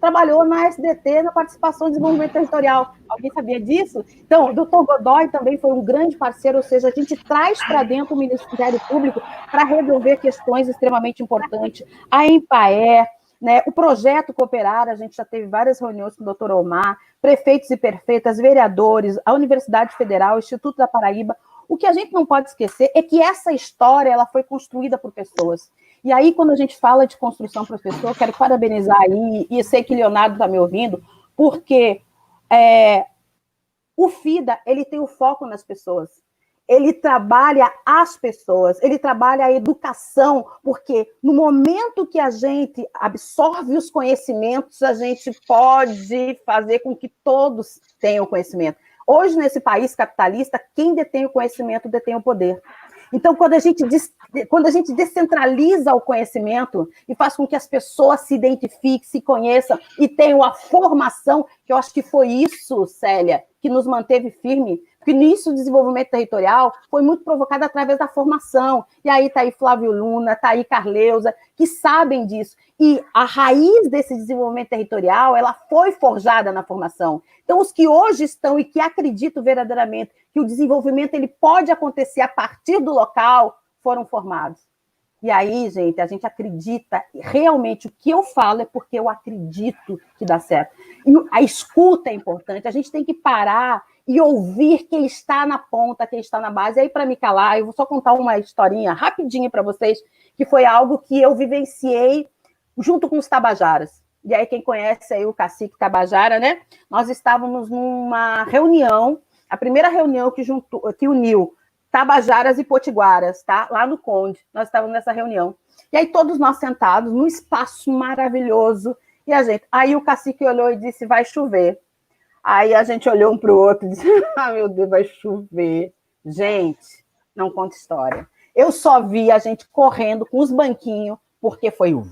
trabalhou na SDT, na Participação e Desenvolvimento Territorial. Alguém sabia disso? Então, o doutor Godoy também foi um grande parceiro, ou seja, a gente traz para dentro o Ministério Público para resolver questões extremamente importantes. A Empaer, né, o projeto Cooperar, a gente já teve várias reuniões com o doutor Omar, prefeitos e prefeitas, vereadores, a Universidade Federal, o Instituto da Paraíba. O que a gente não pode esquecer é que essa história ela foi construída por pessoas. E aí, quando a gente fala de construção por pessoas, eu quero parabenizar aí, e sei que Leonardo está me ouvindo, porque o FIDA, ele tem o foco nas pessoas. Ele trabalha as pessoas, ele trabalha a educação, porque no momento que a gente absorve os conhecimentos, a gente pode fazer com que todos tenham conhecimento. Hoje, nesse país capitalista, quem detém o conhecimento detém o poder. Então, quando a gente descentraliza o conhecimento e faz com que as pessoas se identifiquem, se conheçam e tenham a formação, que eu acho que foi isso, Célia, que nos manteve firme, porque nisso o desenvolvimento territorial foi muito provocado através da formação. E aí está aí Flávio Luna, está aí Carleusa, que sabem disso. E a raiz desse desenvolvimento territorial, ela foi forjada na formação. Então, os que hoje estão e que acreditam verdadeiramente que o desenvolvimento ele pode acontecer a partir do local, foram formados. E aí, gente, a gente acredita, realmente o que eu falo é porque eu acredito que dá certo. E a escuta é importante, a gente tem que parar e ouvir quem está na ponta, quem está na base. E aí, para me calar, eu vou só contar uma historinha rapidinha para vocês, que foi algo que eu vivenciei junto com os tabajaras. E aí, quem conhece aí o cacique Tabajara, né? Nós estávamos numa reunião, a primeira reunião que uniu Tabajaras e Potiguaras, tá? Lá no Conde, nós estávamos nessa reunião. E aí, todos nós sentados num espaço maravilhoso, e a gente... Aí o cacique olhou e disse, vai chover. Aí a gente olhou um para o outro e disse, meu Deus, vai chover. Gente, não conta história. Eu só vi a gente correndo com os banquinhos, porque foi o...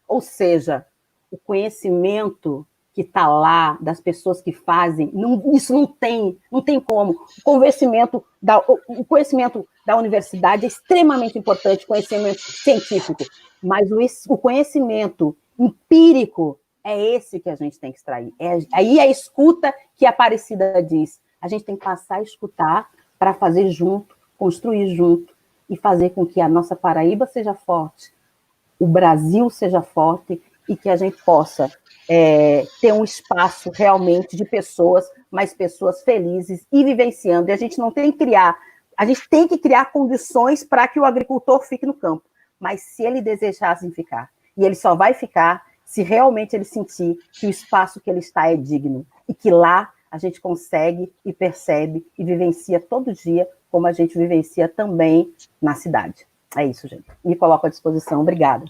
Ou seja, o conhecimento que está lá, das pessoas que fazem, isso não tem como. O conhecimento da universidade é extremamente importante, conhecimento científico, mas o conhecimento empírico é esse que a gente tem que extrair. Aí a escuta que a Aparecida diz. A gente tem que passar a escutar para fazer junto, construir junto e fazer com que a nossa Paraíba seja forte, o Brasil seja forte e que a gente possa ter um espaço realmente de pessoas, mas pessoas felizes e vivenciando. E a gente não tem que criar, a gente tem que criar condições para que o agricultor fique no campo, mas se ele desejasse ficar, e ele só vai ficar se realmente ele sentir que o espaço que ele está é digno, e que lá a gente consegue e percebe e vivencia todo dia, como a gente vivencia também na cidade. É isso, gente. Me coloco à disposição. Obrigada.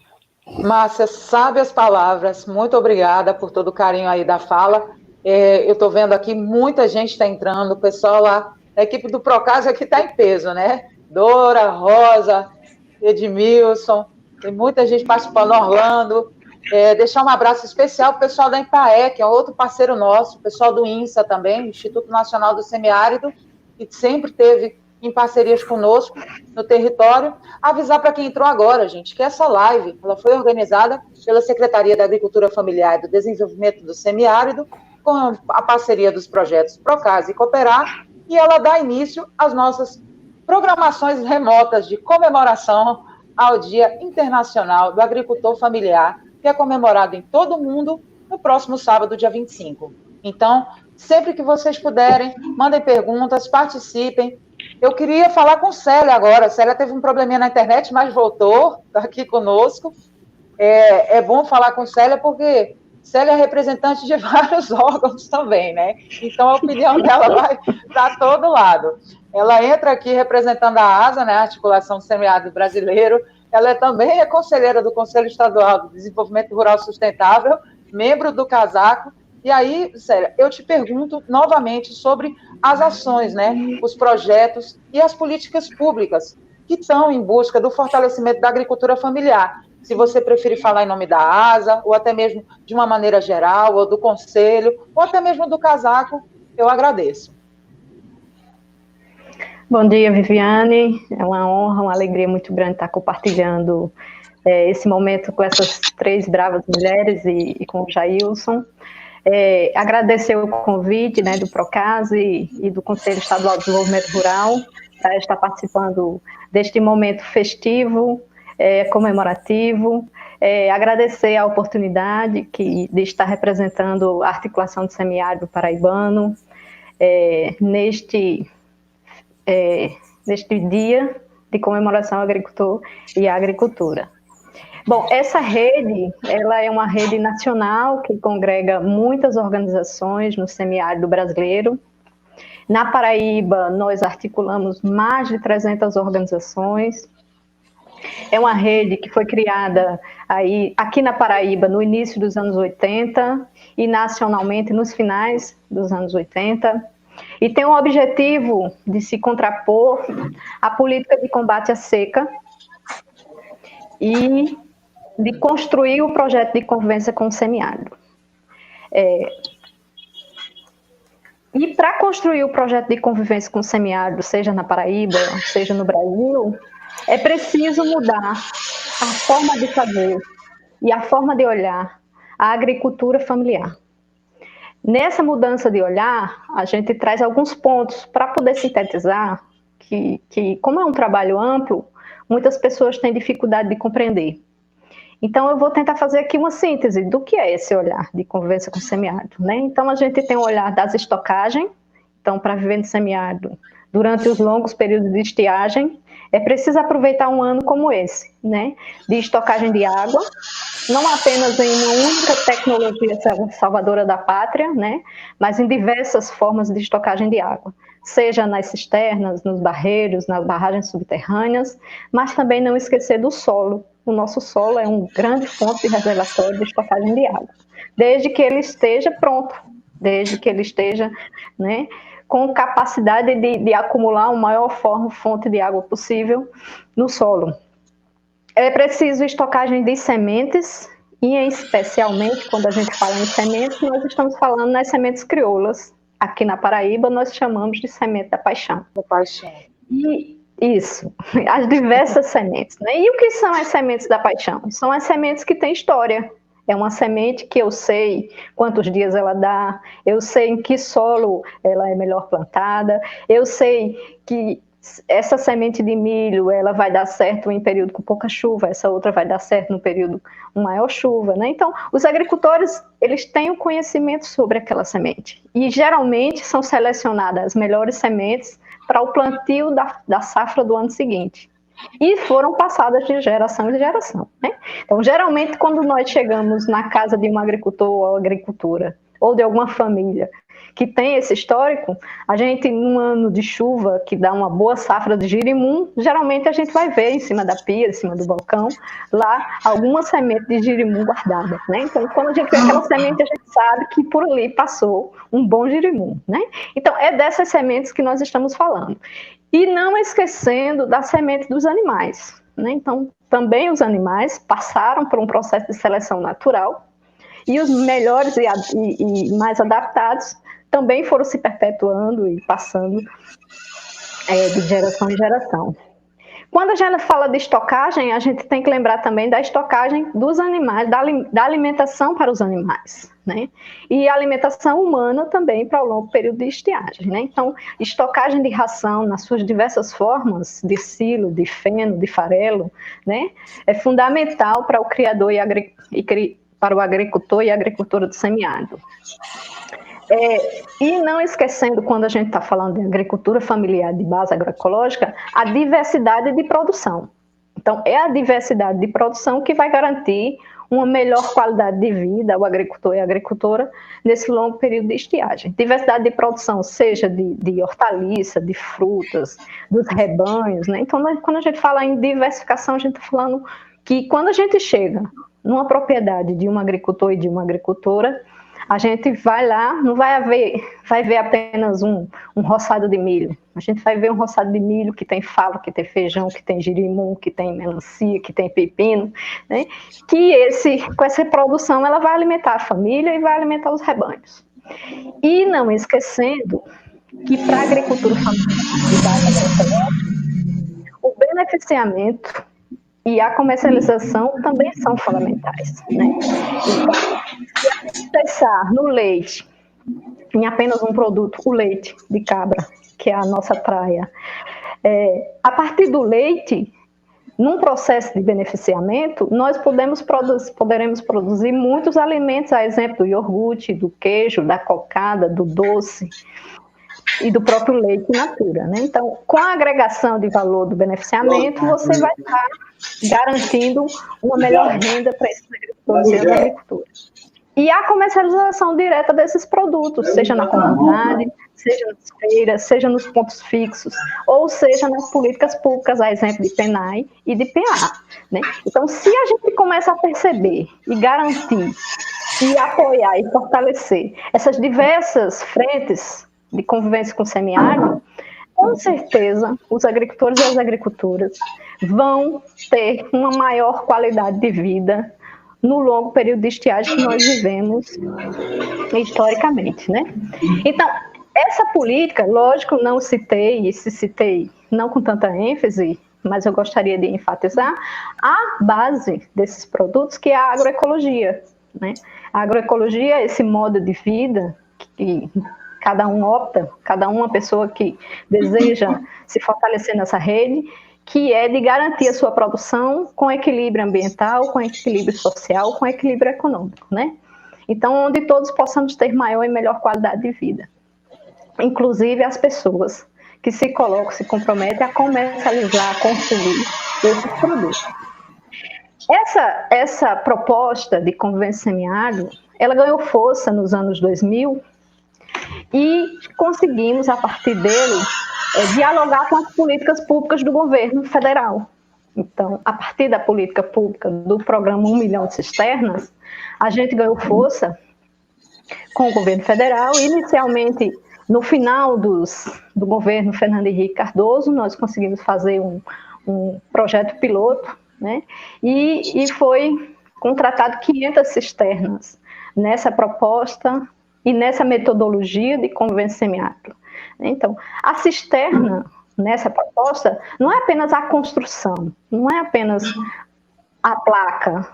Márcia, sabe as palavras. Muito obrigada por todo o carinho aí da fala. Eu estou vendo aqui, muita gente está entrando, o pessoal lá, a equipe do Procasa aqui está em peso, né? Dora, Rosa, Edmilson, tem muita gente participando, Orlando. Deixar um abraço especial para o pessoal da Empae, que é outro parceiro nosso, o pessoal do INSA também, Instituto Nacional do Semiárido, que sempre teve em parcerias conosco no território. Avisar para quem entrou agora, gente, que essa live ela foi organizada pela Secretaria da Agricultura Familiar e do Desenvolvimento do Semiárido, com a parceria dos projetos Procasa e Cooperar, e ela dá início às nossas programações remotas de comemoração ao Dia Internacional do Agricultor Familiar, que é comemorado em todo o mundo no próximo sábado, dia 25. Então, sempre que vocês puderem, mandem perguntas, participem. Eu queria falar com Célia agora. Célia teve um probleminha na internet, mas voltou, está aqui conosco. É bom falar com Célia, porque Célia é representante de vários órgãos também, né? Então, a opinião dela vai para todo lado. Ela entra aqui representando a ASA, né, a Articulação do Semiárido Brasileiro. Ela também é conselheira do Conselho Estadual do Desenvolvimento Rural Sustentável, membro do CASACO. E aí, Célia, eu te pergunto novamente sobre as ações, né, os projetos e as políticas públicas que estão em busca do fortalecimento da agricultura familiar. Se você preferir falar em nome da ASA, ou até mesmo de uma maneira geral, ou do Conselho, ou até mesmo do CASACO, eu agradeço. Bom dia, Viviane. É uma honra, uma alegria muito grande estar compartilhando esse momento com essas três bravas mulheres e com o Jailson. Agradecer o convite, né, do Procasa e do Conselho Estadual de Desenvolvimento Rural para estar participando deste momento festivo, comemorativo. Agradecer a oportunidade de estar representando a articulação do semiárido paraibano neste dia de comemoração ao agricultor e à agricultura. Bom, essa rede, ela é uma rede nacional que congrega muitas organizações no semiárido brasileiro. Na Paraíba, nós articulamos mais de 300 organizações. É uma rede que foi criada aqui na Paraíba no início dos anos 80 e nacionalmente nos finais dos anos 80. E tem o objetivo de se contrapor à política de combate à seca e de construir o projeto de convivência com o semiárido. E para construir o projeto de convivência com o semiárido, seja na Paraíba, seja no Brasil, é preciso mudar a forma de fazer e a forma de olhar a agricultura familiar. Nessa mudança de olhar, a gente traz alguns pontos para poder sintetizar que, como é um trabalho amplo, muitas pessoas têm dificuldade de compreender. Então, eu vou tentar fazer aqui uma síntese do que é esse olhar de convivência com o semiárido, né? Então, a gente tem o olhar das estocagens, então, para viver no semiárido, durante os longos períodos de estiagem, é preciso aproveitar um ano como esse, né, de estocagem de água, não apenas em uma única tecnologia salvadora da pátria, né, mas em diversas formas de estocagem de água, seja nas cisternas, nos barreiros, nas barragens subterrâneas, mas também não esquecer do solo. O nosso solo é uma grande fonte de reservatório de estocagem de água, desde que ele esteja pronto, desde que ele esteja, né, com capacidade de acumular uma maior fonte de água possível no solo. É preciso estocagem de sementes, e especialmente quando a gente fala em sementes, nós estamos falando nas sementes crioulas. Aqui na Paraíba, nós chamamos de semente da paixão. Da paixão. E isso, as diversas sementes, né? E o que são as sementes da paixão? São as sementes que têm história. É uma semente que eu sei quantos dias ela dá, eu sei em que solo ela é melhor plantada, eu sei que essa semente de milho ela vai dar certo em período com pouca chuva, essa outra vai dar certo no período com maior chuva, né? Então, os agricultores, eles têm o conhecimento sobre aquela semente e geralmente são selecionadas as melhores sementes para o plantio da safra do ano seguinte. E foram passadas de geração em geração, né? Então, geralmente, quando nós chegamos na casa de um agricultor ou agricultora, ou de alguma família que tem esse histórico, a gente, num ano de chuva, que dá uma boa safra de girimum, geralmente a gente vai ver em cima da pia, em cima do balcão, lá, alguma semente de girimum guardada, né? Então, quando a gente vê aquela semente, a gente sabe que por ali passou um bom girimum, né? Então, é dessas sementes que nós estamos falando. E não esquecendo da semente dos animais, né? Então, também os animais passaram por um processo de seleção natural e os melhores e mais adaptados também foram se perpetuando e passando de geração em geração. Quando a gente fala de estocagem, a gente tem que lembrar também da estocagem dos animais, da alimentação para os animais, né? E a alimentação humana também para o longo período de estiagem, né? Então, estocagem de ração nas suas diversas formas, de silo, de feno, de farelo, né? É fundamental para o criador para o agricultor e a agricultora do semiárido. E não esquecendo, quando a gente está falando de agricultura familiar de base agroecológica, a diversidade de produção. Então, é a diversidade de produção que vai garantir uma melhor qualidade de vida ao agricultor e à agricultora nesse longo período de estiagem. Diversidade de produção, seja de hortaliça, de frutas, dos rebanhos, né? Então, quando a gente fala em diversificação, a gente está falando que quando a gente chega numa propriedade de um agricultor e de uma agricultora, a gente vai lá, não vai ver apenas um roçado de milho. A gente vai ver um roçado de milho que tem fava, que tem feijão, que tem girimum, que tem melancia, que tem pepino, né? Que com essa produção ela vai alimentar a família e vai alimentar os rebanhos. E não esquecendo que para a agricultura familiar, o beneficiamento e a comercialização também são fundamentais, né? Então, se a gente pensar no leite, em apenas um produto, o leite de cabra, que é a nossa praia, a partir do leite, num processo de beneficiamento, nós poderemos produzir muitos alimentos, a exemplo do iogurte, do queijo, da cocada, do doce e do próprio leite in natura, né? Então, com a agregação de valor do beneficiamento, você vai estar garantindo uma melhor renda para esses agricultores e agricultores. E a comercialização direta desses produtos, seja na comunidade, seja nas feiras, seja nos pontos fixos, ou seja nas políticas públicas, a exemplo de PENAI e de PA, né? Então, se a gente começa a perceber e garantir e apoiar e fortalecer essas diversas frentes de convivência com o semiárido, com certeza os agricultores e as agricultoras vão ter uma maior qualidade de vida no longo período de estiagem que nós vivemos historicamente, né? Então, essa política, lógico, não citei não com tanta ênfase, mas eu gostaria de enfatizar a base desses produtos, que é a agroecologia, né? A agroecologia é esse modo de vida que cada um opta, cada uma pessoa que deseja se fortalecer nessa rede, que é de garantir a sua produção com equilíbrio ambiental, com equilíbrio social, com equilíbrio econômico, né? Então, onde todos possamos ter maior e melhor qualidade de vida. inclusive as pessoas que se colocam, se comprometem a comercializar, a consumir esses produtos. Essa proposta de convivência semiárido, ela ganhou força nos anos 2000 e conseguimos, a partir dele, dialogar com as políticas públicas do governo federal. Então, a partir da política pública do programa 1 milhão de cisternas, a gente ganhou força com o governo federal. Inicialmente, no final do governo Fernando Henrique Cardoso, nós conseguimos fazer um projeto piloto, né? E foi contratado 500 cisternas nessa proposta e nessa metodologia de convivência semiárido. Então, a cisterna, nessa proposta, não é apenas a construção, não é apenas a placa,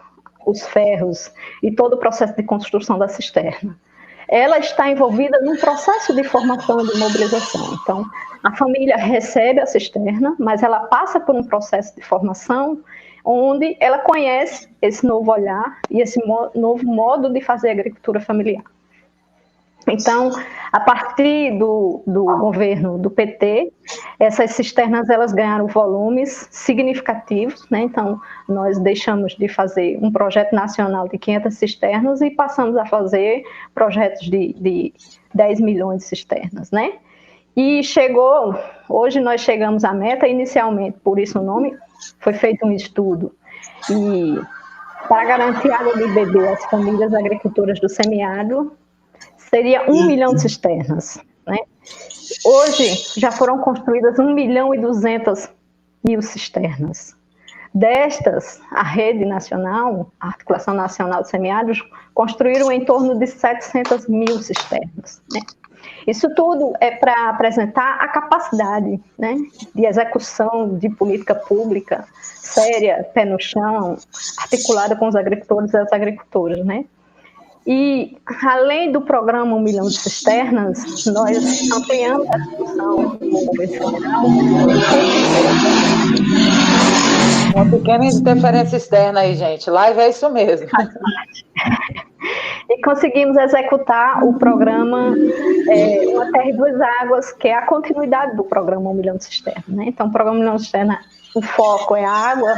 os ferros e todo o processo de construção da cisterna. Ela está envolvida num processo de formação e de mobilização. Então, a família recebe a cisterna, mas ela passa por um processo de formação onde ela conhece esse novo olhar e esse novo modo de fazer agricultura familiar. Então, a partir do governo do PT, essas cisternas elas ganharam volumes significativos, né? Então, nós deixamos de fazer um projeto nacional de 500 cisternas e passamos a fazer projetos de 10 milhões de cisternas, né? E hoje nós chegamos à meta, inicialmente, por isso o nome, foi feito um estudo, e para garantir água de beber às famílias agricultoras do semiárido, seria 1 milhão de cisternas, né? Hoje já foram construídas 1.200.000 cisternas. Destas, a rede nacional, a Articulação Nacional de Semiáridos, construíram em torno de 700.000 cisternas, né? Isso tudo é para apresentar a capacidade, né, de execução de política pública séria, pé no chão, articulada com os agricultores e as agricultoras, né? E, além do programa 1 milhão de cisternas, nós ampliamos a discussão com o governo federal. Uma pequena interferência externa aí, gente. Live é isso mesmo. E conseguimos executar o programa Uma Terra e Duas Águas, que é a continuidade do programa 1 milhão de cisternas, né? Então, o programa 1 milhão de cisternas, o foco é a água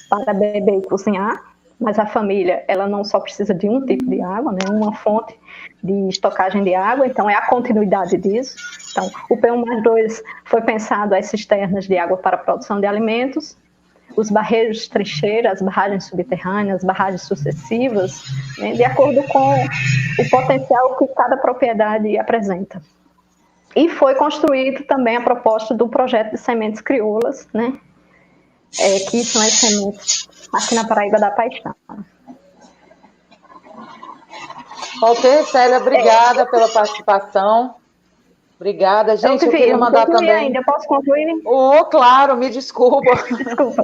para beber e cozinhar, mas a família, ela não só precisa de um tipo de água, né? Uma fonte de estocagem de água, então é a continuidade disso. Então, o P1+2 foi pensado as cisternas de água para a produção de alimentos, os barreiros de trincheira, as barragens subterrâneas, as barragens sucessivas, né, de acordo com o potencial que cada propriedade apresenta. E foi construído também a proposta do projeto de sementes crioulas, né, que são as sementes aqui na Paraíba da Paixão. Ok, Célia, obrigada pela participação. Obrigada, gente. Eu queria mandar também. Ainda posso concluir? Claro, me desculpa. Desculpa.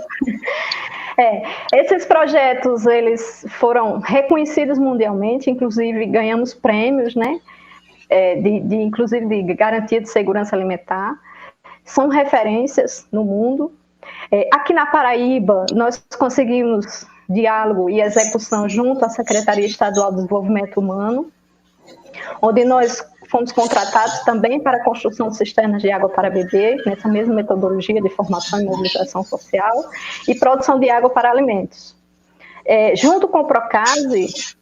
Esses projetos, eles foram reconhecidos mundialmente, inclusive ganhamos prêmios, né? Inclusive de garantia de segurança alimentar. São referências no mundo. Aqui na Paraíba, nós conseguimos diálogo e execução junto à Secretaria Estadual de Desenvolvimento Humano, onde nós fomos contratados também para a construção de cisternas de água para beber, nessa mesma metodologia de formação e mobilização social, e produção de água para alimentos. Junto com o Procase,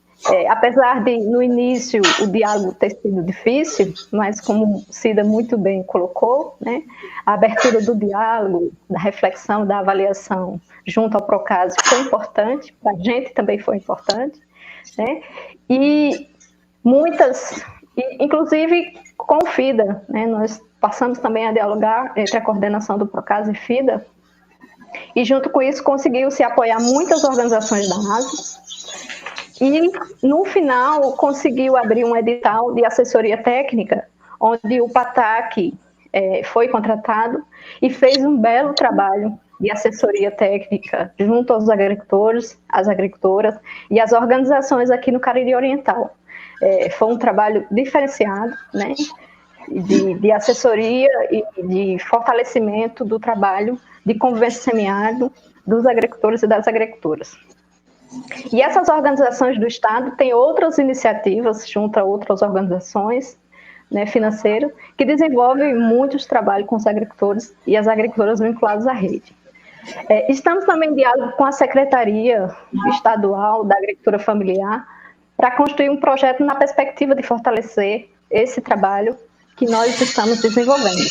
apesar de, no início, o diálogo ter sido difícil, mas como Cida muito bem colocou, né, a abertura do diálogo, da reflexão, da avaliação junto ao Procase foi importante, para a gente também foi importante, né, e inclusive com o FIDA, né, nós passamos também a dialogar entre a coordenação do Procase e FIDA, e junto com isso conseguiu-se apoiar muitas organizações da ASA, e no final conseguiu abrir um edital de assessoria técnica, onde o PATAC foi contratado e fez um belo trabalho de assessoria técnica junto aos agricultores, às agricultoras e às organizações aqui no Cariri Oriental. Foi um trabalho diferenciado, né, de assessoria e de fortalecimento do trabalho de convivência semiárido dos agricultores e das agricultoras. E essas organizações do Estado têm outras iniciativas junto a outras organizações, né, financeiro, que desenvolve muitos trabalhos com os agricultores e as agricultoras vinculados à rede. Estamos também em diálogo com a Secretaria Estadual da Agricultura Familiar para construir um projeto na perspectiva de fortalecer esse trabalho que nós estamos desenvolvendo.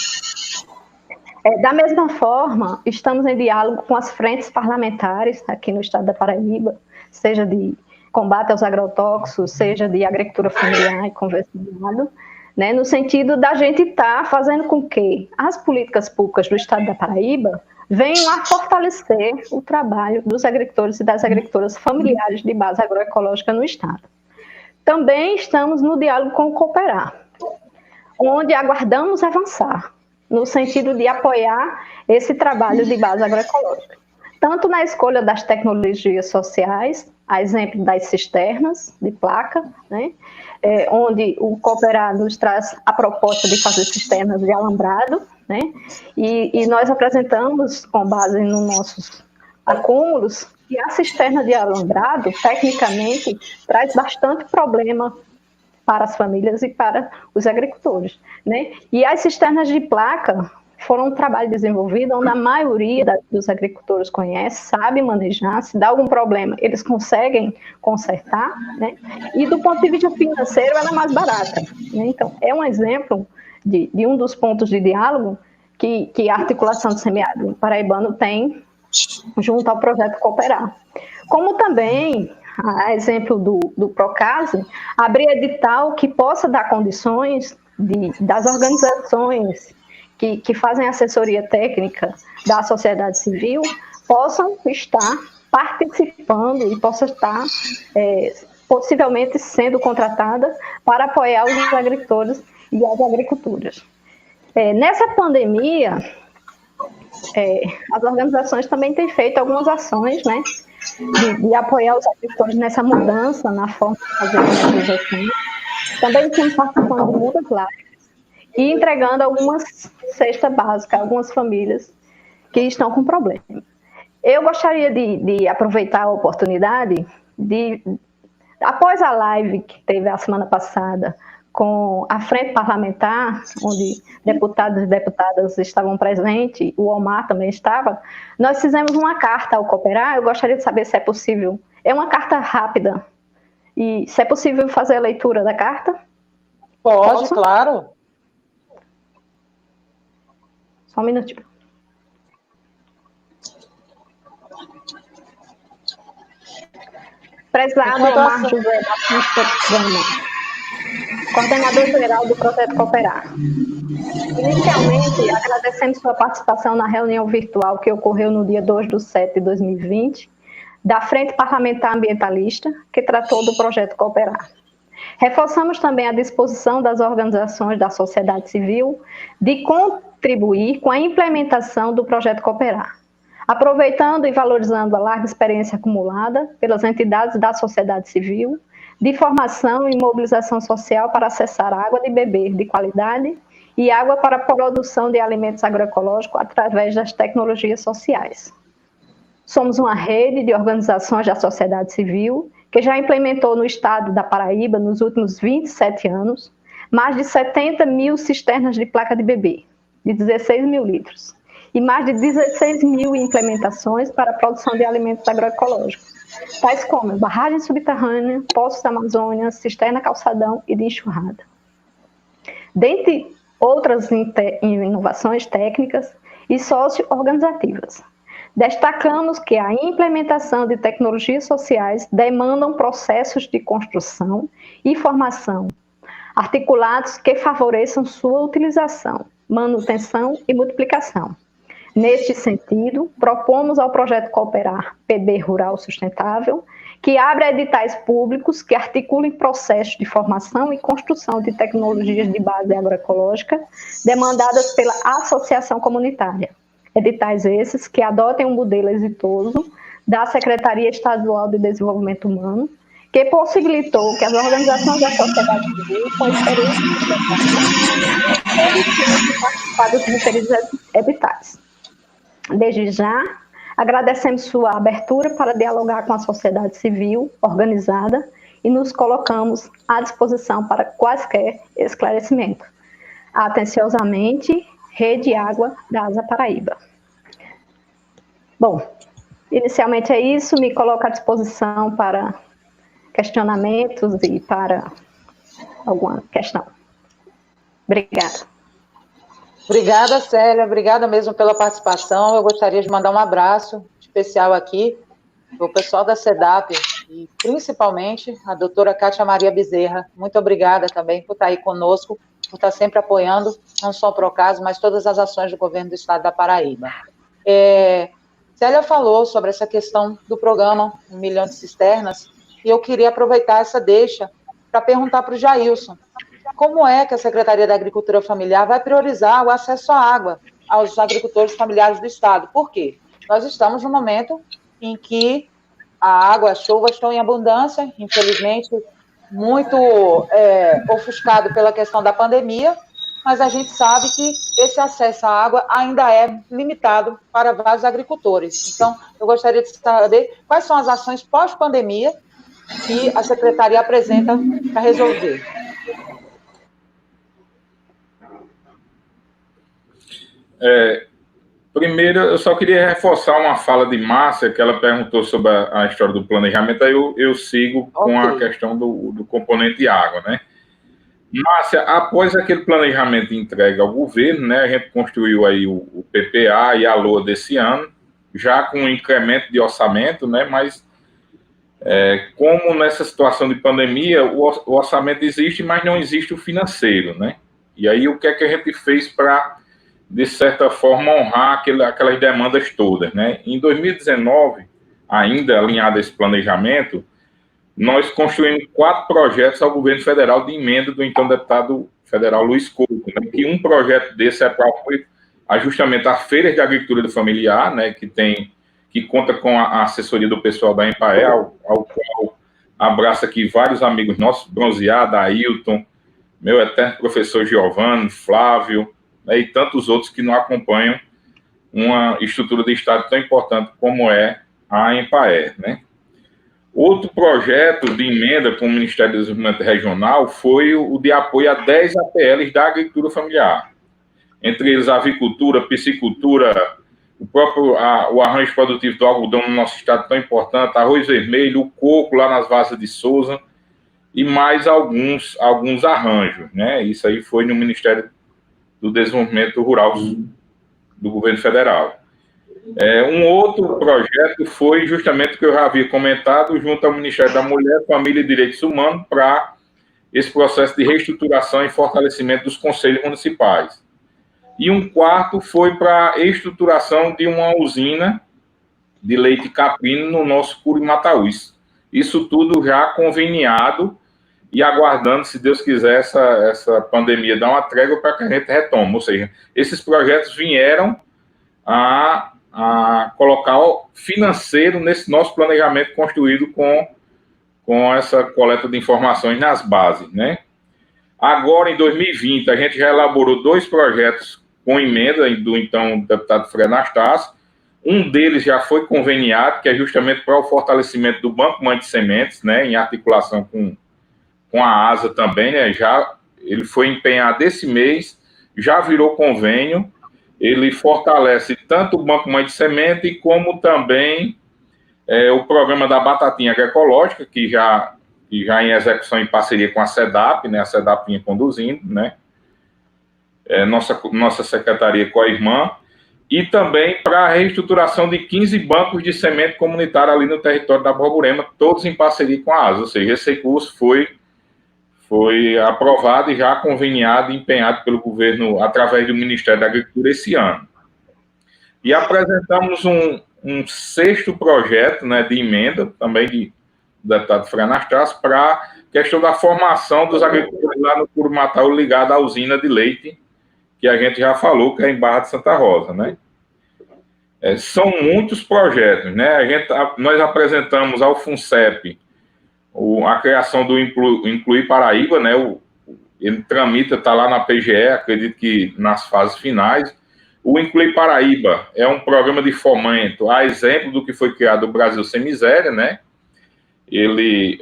Da mesma forma, estamos em diálogo com as frentes parlamentares aqui no estado da Paraíba, seja de combate aos agrotóxicos, seja de agricultura familiar e convencionado, né, no sentido da gente estar fazendo com que as políticas públicas do estado da Paraíba venham a fortalecer o trabalho dos agricultores e das agricultoras familiares de base agroecológica no estado. Também estamos no diálogo com o Cooperar, onde aguardamos avançar, no sentido de apoiar esse trabalho de base agroecológica, tanto na escolha das tecnologias sociais, a exemplo das cisternas de placa, né, onde o Cooperar nos traz a proposta de fazer cisternas de alambrado, né, e nós apresentamos, com base nos nossos acúmulos, que a cisterna de alambrado, tecnicamente, traz bastante problema para as famílias e para os agricultores, né? E as cisternas de placa foram um trabalho desenvolvido onde a maioria dos agricultores conhece, sabe manejar, se dá algum problema, eles conseguem consertar, né? E do ponto de vista financeiro, ela é mais barata, né? Então, é um exemplo de um dos pontos de diálogo que a articulação do semiárido paraibano tem junto ao projeto Cooperar. Como também, a exemplo do Procase, abrir edital que possa dar condições das organizações que fazem assessoria técnica da sociedade civil possam estar participando e possam estar possivelmente sendo contratadas para apoiar os agricultores e as agricultoras. Nessa pandemia, as organizações também têm feito algumas ações, né, de apoiar os agricultores nessa mudança na forma de fazer a comercialização. Também estamos participando de muitas lives e entregando algumas cestas básicas a algumas famílias que estão com problema. Eu gostaria de aproveitar a oportunidade após a live que teve a semana passada com a frente parlamentar, onde deputados e deputadas estavam presentes, o Omar também estava, nós fizemos uma carta ao Cooperar. Eu gostaria de saber se é possível. É uma carta rápida. E se é possível fazer a leitura da carta? Pode, Posso? Claro. Só um minutinho. Prezado Omar José Batista Gama, coordenador-geral do projeto Cooperar. Inicialmente, agradecemos sua participação na reunião virtual que ocorreu no dia 2/7/2020, da Frente Parlamentar Ambientalista, que tratou do projeto Cooperar. Reforçamos também a disposição das organizações da sociedade civil de contribuir com a implementação do projeto Cooperar, aproveitando e valorizando a larga experiência acumulada pelas entidades da sociedade civil, de formação e mobilização social para acessar água de beber de qualidade e água para a produção de alimentos agroecológicos através das tecnologias sociais. Somos uma rede de organizações da sociedade civil que já implementou no estado da Paraíba, nos últimos 27 anos, mais de 70 mil cisternas de placa de bebê, de 16 mil litros, e mais de 16 mil implementações para a produção de alimentos agroecológicos, tais como barragem subterrânea, poços da Amazônia, cisterna calçadão e de enxurrada. Dentre outras inovações técnicas e socio-organizativas, destacamos que a implementação de tecnologias sociais demandam processos de construção e formação articulados que favoreçam sua utilização, manutenção e multiplicação. Neste sentido, propomos ao projeto Cooperar PB Rural Sustentável, que abra editais públicos que articulem processos de formação e construção de tecnologias de base agroecológica demandadas pela associação comunitária. Editais esses que adotem um modelo exitoso da Secretaria Estadual de Desenvolvimento Humano, que possibilitou que as organizações da sociedade civil, com experiência de participar dos referidos editais. Desde já, agradecemos sua abertura para dialogar com a sociedade civil organizada e nos colocamos à disposição para quaisquer esclarecimentos. Atenciosamente, Rede Água da Asa Paraíba. Bom, inicialmente é isso, me coloco à disposição para questionamentos e para alguma questão. Obrigada. Obrigada, Célia, obrigada mesmo pela participação. Eu gostaria de mandar um abraço especial aqui para o pessoal da SEDAP e principalmente a doutora Kátia Maria Bezerra. Muito obrigada também por estar aí conosco, por estar sempre apoiando, não só o Procas, mas todas as ações do governo do estado da Paraíba. Célia falou sobre essa questão do programa 1 milhão de cisternas, e eu queria aproveitar essa deixa para perguntar para o Jailson, como é que a Secretaria da Agricultura Familiar vai priorizar o acesso à água aos agricultores familiares do estado? Por quê? Nós estamos num momento em que a água, a chuva estão em abundância, infelizmente, muito ofuscado pela questão da pandemia, mas a gente sabe que esse acesso à água ainda é limitado para vários agricultores. Então, eu gostaria de saber quais são as ações pós-pandemia que a Secretaria apresenta para resolver. Primeiro, eu só queria reforçar uma fala de Márcia, que ela perguntou sobre a história do planejamento, aí eu sigo com a questão do componente água, né? Márcia, após aquele planejamento entregue ao governo, né, a gente construiu aí o PPA e a LOA desse ano, já com um incremento de orçamento, né, mas como nessa situação de pandemia, o orçamento existe, mas não existe o financeiro, né? E aí o que é que a gente fez para, de certa forma, honrar aquelas demandas todas, né? Em 2019, ainda alinhado a esse planejamento, nós construímos 4 projetos ao governo federal de emenda do então deputado federal Luiz Couto, né? Que um projeto desse foi justamente a Feira de Agricultura Familiar, né? Que conta com a assessoria do pessoal da EMPAE, ao qual abraço aqui vários amigos nossos, Bronzeada, Ailton, meu eterno professor Giovanni, Flávio, né, e tantos outros que não acompanham uma estrutura de Estado tão importante como é a EMPAE, né? Outro projeto de emenda com o Ministério do Desenvolvimento Regional foi o de apoio a 10 APLs da agricultura familiar, entre eles a avicultura, piscicultura, o arranjo produtivo do algodão no nosso estado tão importante, arroz vermelho, o coco lá nas Varzas de Souza, e mais alguns arranjos, né? Isso aí foi no Ministério do Desenvolvimento Rural do governo federal. Um outro projeto foi justamente o que eu já havia comentado, junto ao Ministério da Mulher, Família e Direitos Humanos, para esse processo de reestruturação e fortalecimento dos conselhos municipais. E um quarto foi para a estruturação de uma usina de leite caprino no nosso Curimataús. Isso tudo já conveniado e aguardando, se Deus quiser, essa pandemia dar uma trégua para que a gente retome. Ou seja, esses projetos vieram a colocar o financeiro nesse nosso planejamento construído com essa coleta de informações nas bases, né? Agora, em 2020, a gente já elaborou 2 projetos com emenda do então deputado Fred Anastácio. Um deles já foi conveniado, que é justamente para o fortalecimento do Banco Mãe de Sementes, né, em articulação com a ASA também, né, ele foi empenhado esse mês, já virou convênio, ele fortalece tanto o Banco Mãe de Semente, como também o programa da Batatinha Agroecológica, que já em execução em parceria com a SEDAP, né, a SEDAP vinha conduzindo, né, nossa secretaria com a irmã, e também para a reestruturação de 15 bancos de semente comunitária ali no território da Borborema, todos em parceria com a ASA, ou seja, esse recurso foi aprovado e já conveniado e empenhado pelo governo através do Ministério da Agricultura esse ano. E apresentamos um 6º projeto, né, de emenda, também do deputado Fred Anastácio, para a questão da formação dos agricultores lá no Curimataú ligado à usina de leite, que a gente já falou, que é em Barra de Santa Rosa, né? São muitos projetos, né? Nós apresentamos ao FUNCEP a criação do Incluir Paraíba, né? Ele tramita, está lá na PGE, acredito que nas fases finais. O Incluir Paraíba é um programa de fomento, a exemplo do que foi criado o Brasil Sem Miséria, né?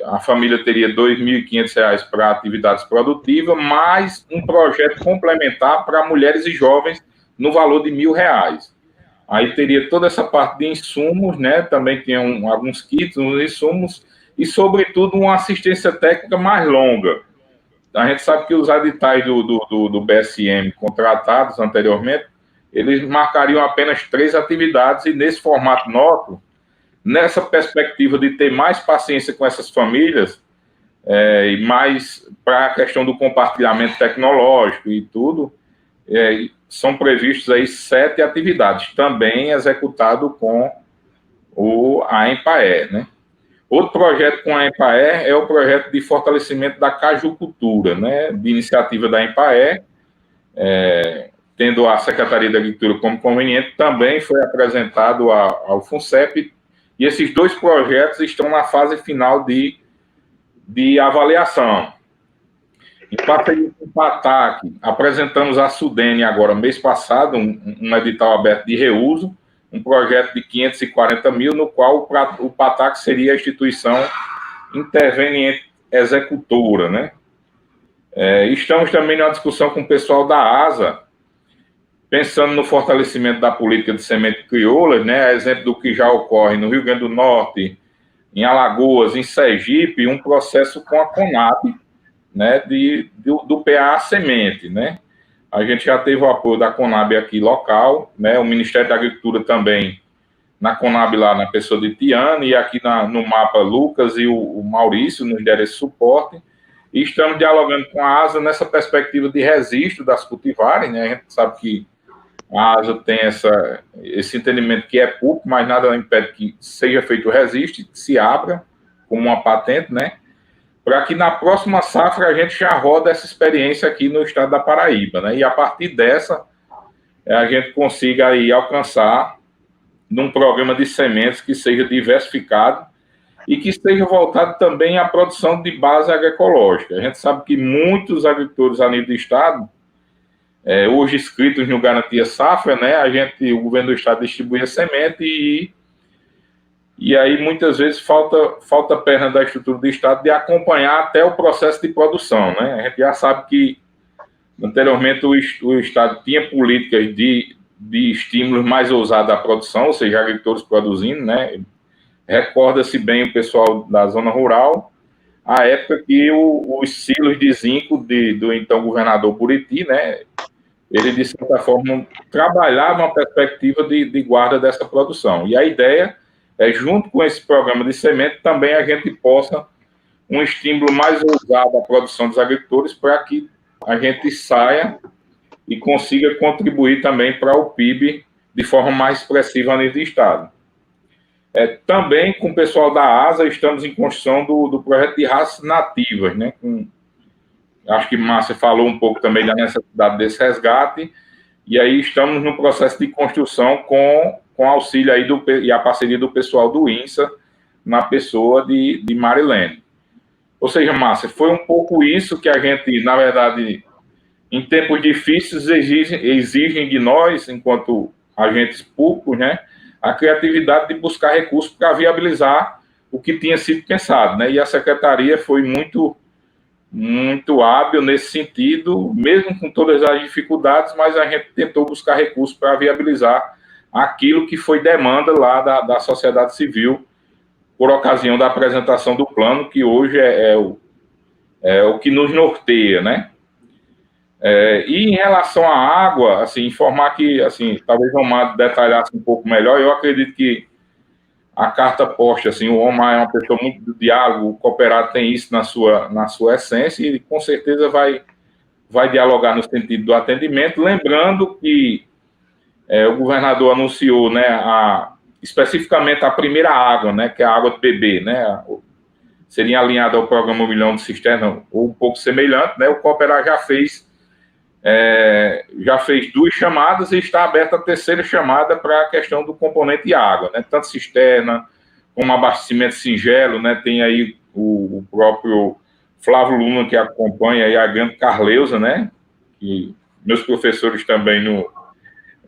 a família teria R$ 2.500 para atividades produtivas, mais um projeto complementar para mulheres e jovens no valor de R$ 1.000. Aí teria toda essa parte de insumos, né? Também tinha alguns kits, uns insumos, e, sobretudo, uma assistência técnica mais longa. A gente sabe que os editais do BSM contratados anteriormente, eles marcariam apenas 3 atividades, e nesse formato nosso, nessa perspectiva de ter mais paciência com essas famílias, e mais para a questão do compartilhamento tecnológico e tudo, são previstos aí 7 atividades, também executado com a EMPAE, né? Outro projeto com a EMPAE é o projeto de fortalecimento da cajucultura, né? De iniciativa da EMPAE, tendo a Secretaria da Agricultura como conveniente, também foi apresentado ao FUNCEP, e esses 2 projetos estão na fase final de avaliação. Em parceria com o PATAC, apresentamos à Sudene agora, mês passado, um edital aberto de reuso, um projeto de 540 mil, no qual o PATAC seria a instituição interveniente executora, né? Estamos também numa discussão com o pessoal da ASA, pensando no fortalecimento da política de semente crioula, né? A exemplo do que já ocorre no Rio Grande do Norte, em Alagoas, em Sergipe, um processo com a CONAB, né, do PA Semente, né? A gente já teve o apoio da CONAB aqui local, né? O Ministério da Agricultura também, na CONAB lá, na pessoa de Tiana, e aqui no mapa Lucas e o Maurício nos deram esse suporte, e estamos dialogando com a ASA nessa perspectiva de registro das cultivares, né? A gente sabe que a ASA tem esse entendimento que é público, mas nada impede que seja feito o registro, que se abra como uma patente, né? Para que na próxima safra a gente já roda essa experiência aqui no estado da Paraíba, né? E a partir dessa, a gente consiga aí alcançar num programa de sementes que seja diversificado e que esteja voltado também à produção de base agroecológica. A gente sabe que muitos agricultores a nível do estado, hoje inscritos no Garantia Safra, né? O governo do estado distribui a semente e aí, muitas vezes, falta perna da estrutura do Estado de acompanhar até o processo de produção, né? A gente já sabe que, anteriormente, o Estado tinha políticas de estímulos mais ousados à produção, ou seja, agricultores produzindo, né? Recorda-se bem o pessoal da zona rural, a época que os silos de zinco do então governador Buriti, né? Ele, de certa forma, trabalhava uma perspectiva de guarda dessa produção. E a ideia junto com esse programa de semente, também a gente possa um estímulo mais ousado à produção dos agricultores para que a gente saia e consiga contribuir também para o PIB de forma mais expressiva a nível do Estado. Também com o pessoal da ASA, estamos em construção do projeto de raças nativas, né? Acho que Márcia falou um pouco também da necessidade desse resgate, e aí estamos no processo de construção com auxílio aí e a parceria do pessoal do INSA, na pessoa de Marilene. Ou seja, Márcia, foi um pouco isso que a gente, na verdade, em tempos difíceis, exigem de nós, enquanto agentes públicos, né, a criatividade de buscar recursos para viabilizar o que tinha sido pensado, né? E a Secretaria foi muito hábil nesse sentido, mesmo com todas as dificuldades, mas a gente tentou buscar recursos para viabilizar aquilo que foi demanda lá da sociedade civil por ocasião da apresentação do plano, que hoje é o que nos norteia, né? E em relação à água, assim, informar que, assim, talvez o Omar detalhasse um pouco melhor. Eu acredito que a carta posta, assim, o Omar é uma pessoa muito do diálogo, o cooperado tem isso na sua essência, e com certeza vai dialogar no sentido do atendimento, lembrando que o governador anunciou, né, especificamente a primeira água, né, que é a água de bebê, né, seria alinhada ao programa 1 milhão de cisterna, ou um pouco semelhante, né? O Cooperar já fez 2 chamadas e está aberta a 3ª chamada para a questão do componente de água, né? Tanto cisterna como abastecimento singelo, né? Tem aí o próprio Flávio Luna, que acompanha aí a grande Carleusa, né? Que meus professores também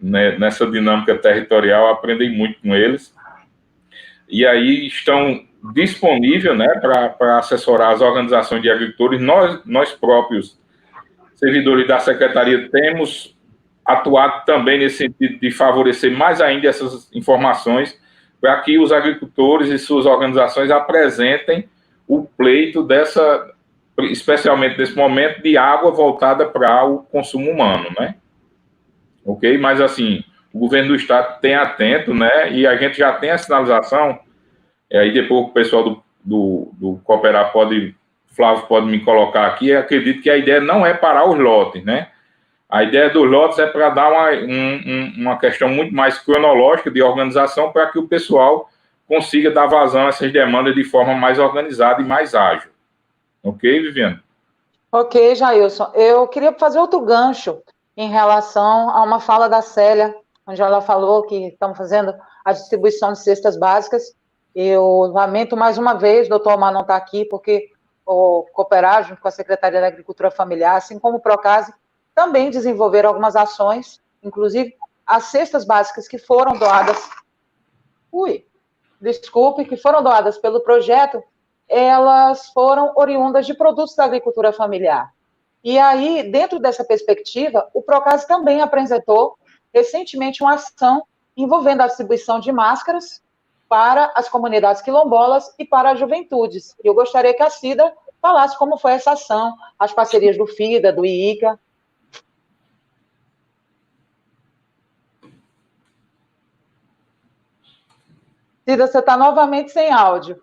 nessa dinâmica territorial aprendem muito com eles. E aí estão disponível, né, para assessorar as organizações de agricultores. Nós próprios, servidores da Secretaria, temos atuado também nesse sentido de favorecer mais ainda essas informações para que os agricultores e suas organizações apresentem o pleito especialmente nesse momento, de água voltada para o consumo humano, né? Ok? Mas, assim, o governo do estado tem atento, né? E a gente já tem a sinalização, aí depois o pessoal do Cooperar Flávio pode me colocar aqui, eu acredito que a ideia não é parar os lotes, né? A ideia dos lotes é para dar uma questão muito mais cronológica de organização para que o pessoal consiga dar vazão a essas demandas de forma mais organizada e mais ágil. Ok, Viviane? Ok, Jailson. Eu queria fazer outro gancho em relação a uma fala da Célia, onde ela falou que estamos fazendo a distribuição de cestas básicas. Eu lamento mais uma vez, doutor Omar não está aqui, porque o Cooperar, junto com a Secretaria da Agricultura Familiar, assim como o Procase, também desenvolveram algumas ações, inclusive as cestas básicas que foram doadas, que foram doadas pelo projeto, elas foram oriundas de produtos da agricultura familiar. E aí, dentro dessa perspectiva, o Procase também apresentou recentemente uma ação envolvendo a distribuição de máscaras para as comunidades quilombolas e para as juventudes. Eu gostaria que a Cida falasse como foi essa ação, as parcerias do FIDA, do IICA. Cida, você está novamente sem áudio.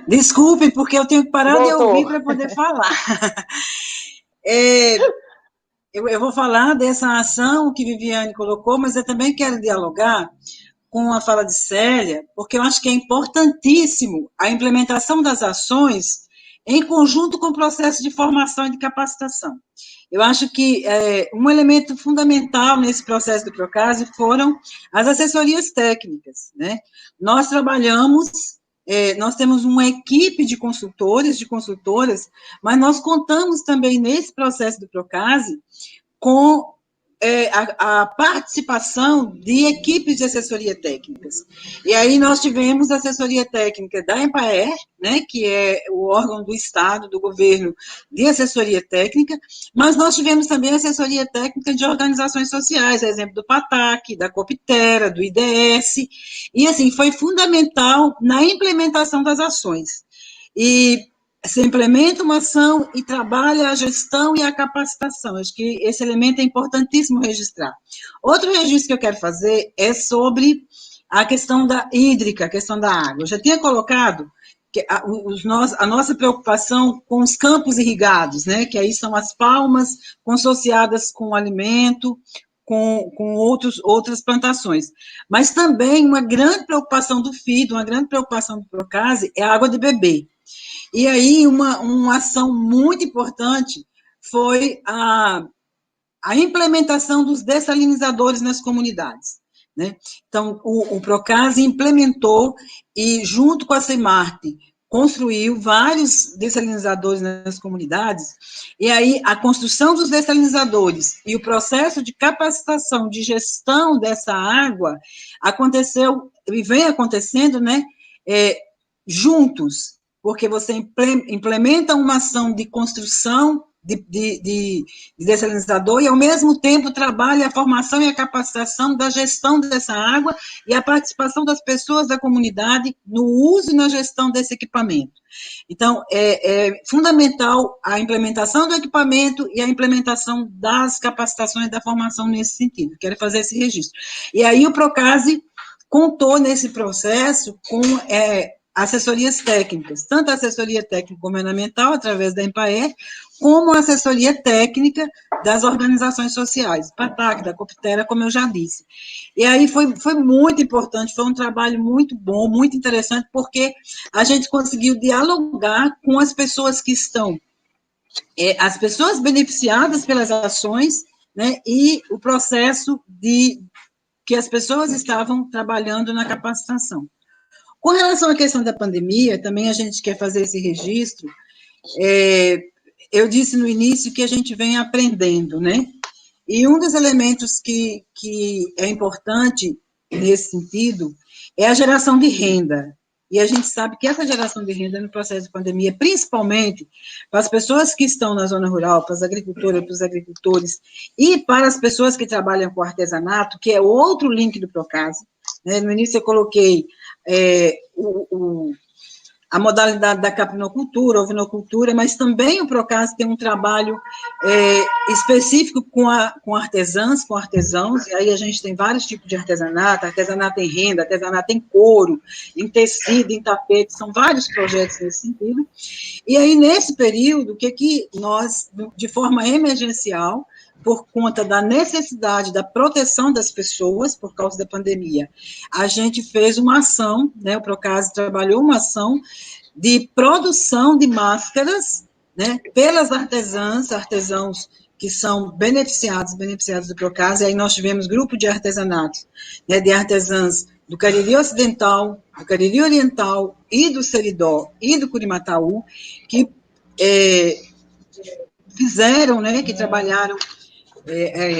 Desculpe, porque eu tenho que parar de Voltou. ouvir para poder falar. Eu vou falar dessa ação que Viviane colocou, mas eu também quero dialogar com a fala de Célia, porque eu acho que é importantíssimo a implementação das ações em conjunto com o processo de formação e de capacitação. Eu acho que um elemento fundamental nesse processo do Procase foram as assessorias técnicas, né? Nós trabalhamos, nós temos uma equipe de consultores, de consultoras, mas nós contamos também nesse processo do Procase com a participação de equipes de assessoria técnicas. E aí nós tivemos a assessoria técnica da EMPAER, né, que é o órgão do Estado, do governo, de assessoria técnica, mas nós tivemos também a assessoria técnica de organizações sociais, a exemplo do PATAC, da Coptera, do IDS, e assim, foi fundamental na implementação das ações. E você implementa uma ação e trabalha a gestão e a capacitação. Acho que esse elemento é importantíssimo registrar. Outro registro que eu quero fazer é sobre a questão da hídrica, a questão da água. Eu já tinha colocado que a nossa preocupação com os campos irrigados, né, que aí são as palmas consociadas com o alimento, com outras plantações. Mas também uma grande preocupação do FIDA, uma grande preocupação do Procase é a água de beber. E aí, uma ação muito importante foi a implementação dos dessalinizadores nas comunidades, né? Então, o Procase implementou e, junto com a Semarte, construiu vários dessalinizadores nas comunidades, e aí a construção dos dessalinizadores e o processo de capacitação, de gestão dessa água aconteceu, e vem acontecendo, né, juntos, porque você implementa uma ação de construção de dessalinizador e, ao mesmo tempo, trabalha a formação e a capacitação da gestão dessa água e a participação das pessoas da comunidade no uso e na gestão desse equipamento. Então, é fundamental a implementação do equipamento e a implementação das capacitações da formação nesse sentido. Quero fazer esse registro. E aí o Procase contou nesse processo com assessorias técnicas, tanto a assessoria técnica governamental, através da EMPAER, como a assessoria técnica das organizações sociais, PATAC, da Coptera, como eu já disse. E aí foi muito importante, foi um trabalho muito bom, muito interessante, porque a gente conseguiu dialogar com as pessoas que estão, as pessoas beneficiadas pelas ações, né, e o processo que as pessoas estavam trabalhando na capacitação. Com relação à questão da pandemia, também a gente quer fazer esse registro. eu disse no início que a gente vem aprendendo, né? E um dos elementos que é importante nesse sentido é a geração de renda. E a gente sabe que essa geração de renda no processo de pandemia, principalmente para as pessoas que estão na zona rural, para as agricultoras, para os agricultores e para as pessoas que trabalham com artesanato, que é outro link do Procase, né? No início eu coloquei a modalidade da capinocultura, ovinocultura, mas também o Procase tem um trabalho específico com artesãs, com artesãos, e aí a gente tem vários tipos de artesanato em renda, artesanato em couro, em tecido, em tapete, são vários projetos nesse sentido. E aí, nesse período, o que nós, de forma emergencial, por conta da necessidade da proteção das pessoas, por causa da pandemia, a gente fez uma ação, né, o Procase trabalhou uma ação de produção de máscaras, né, pelas artesãos que são beneficiados do Procase, e aí nós tivemos grupo de artesanatos, né, de artesãs do Cariri Ocidental, do Cariri Oriental, e do Seridó, e do Curimataú, que fizeram, né, que trabalharam,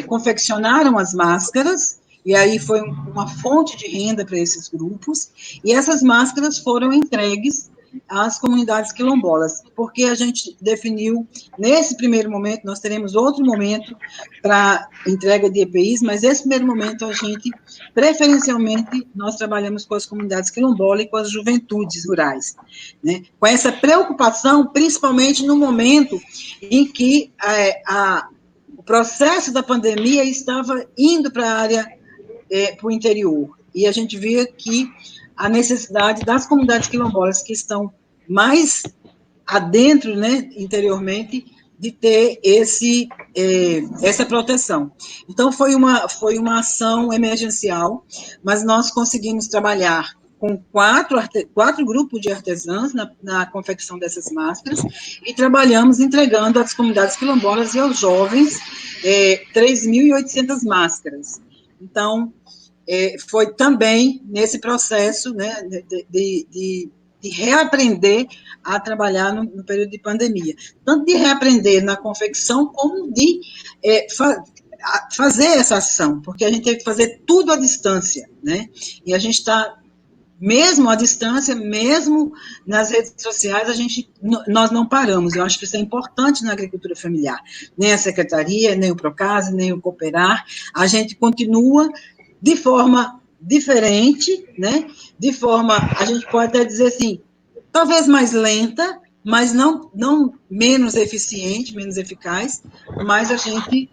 confeccionaram as máscaras, e aí foi uma fonte de renda para esses grupos, e essas máscaras foram entregues às comunidades quilombolas, porque a gente definiu, nesse primeiro momento, nós teremos outro momento para entrega de EPIs, mas esse primeiro momento a gente, preferencialmente, nós trabalhamos com as comunidades quilombolas e com as juventudes rurais, né, com essa preocupação, principalmente no momento em que o processo da pandemia estava indo para a área, para o interior, e a gente via que a necessidade das comunidades quilombolas que estão mais adentro, né, interiormente, de ter essa proteção. Então, foi uma ação emergencial, mas nós conseguimos trabalhar com quatro grupos de artesãs na confecção dessas máscaras, e trabalhamos entregando às comunidades quilombolas e aos jovens 3.800 máscaras. Então, foi também nesse processo, né, de reaprender a trabalhar no período de pandemia. Tanto de reaprender na confecção, como de fazer essa ação, porque a gente teve que fazer tudo à distância, né? E a gente está, mesmo à distância, mesmo nas redes sociais, nós não paramos. Eu acho que isso é importante na agricultura familiar. Nem a Secretaria, nem o Procase, nem o Cooperar, a gente continua de forma diferente, né? De forma, a gente pode até dizer assim, talvez mais lenta, mas não menos eficiente, menos eficaz, mas a gente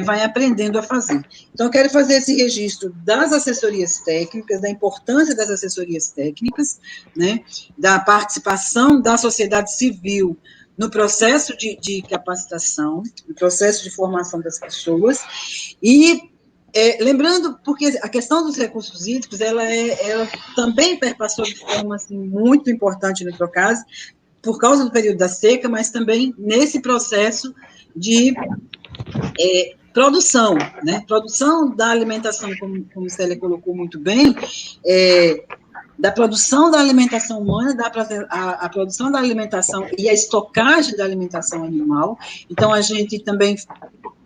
vai aprendendo a fazer. Então, eu quero fazer esse registro das assessorias técnicas, da importância das assessorias técnicas, né? Da participação da sociedade civil no processo de capacitação, no processo de formação das pessoas, e lembrando, porque a questão dos recursos hídricos, ela também perpassou de forma assim, muito importante no Procase, por causa do período da seca, mas também nesse processo de produção, né? Produção da alimentação, como Célia colocou muito bem, da produção da alimentação humana, a produção da alimentação e a estocagem da alimentação animal. Então, a gente também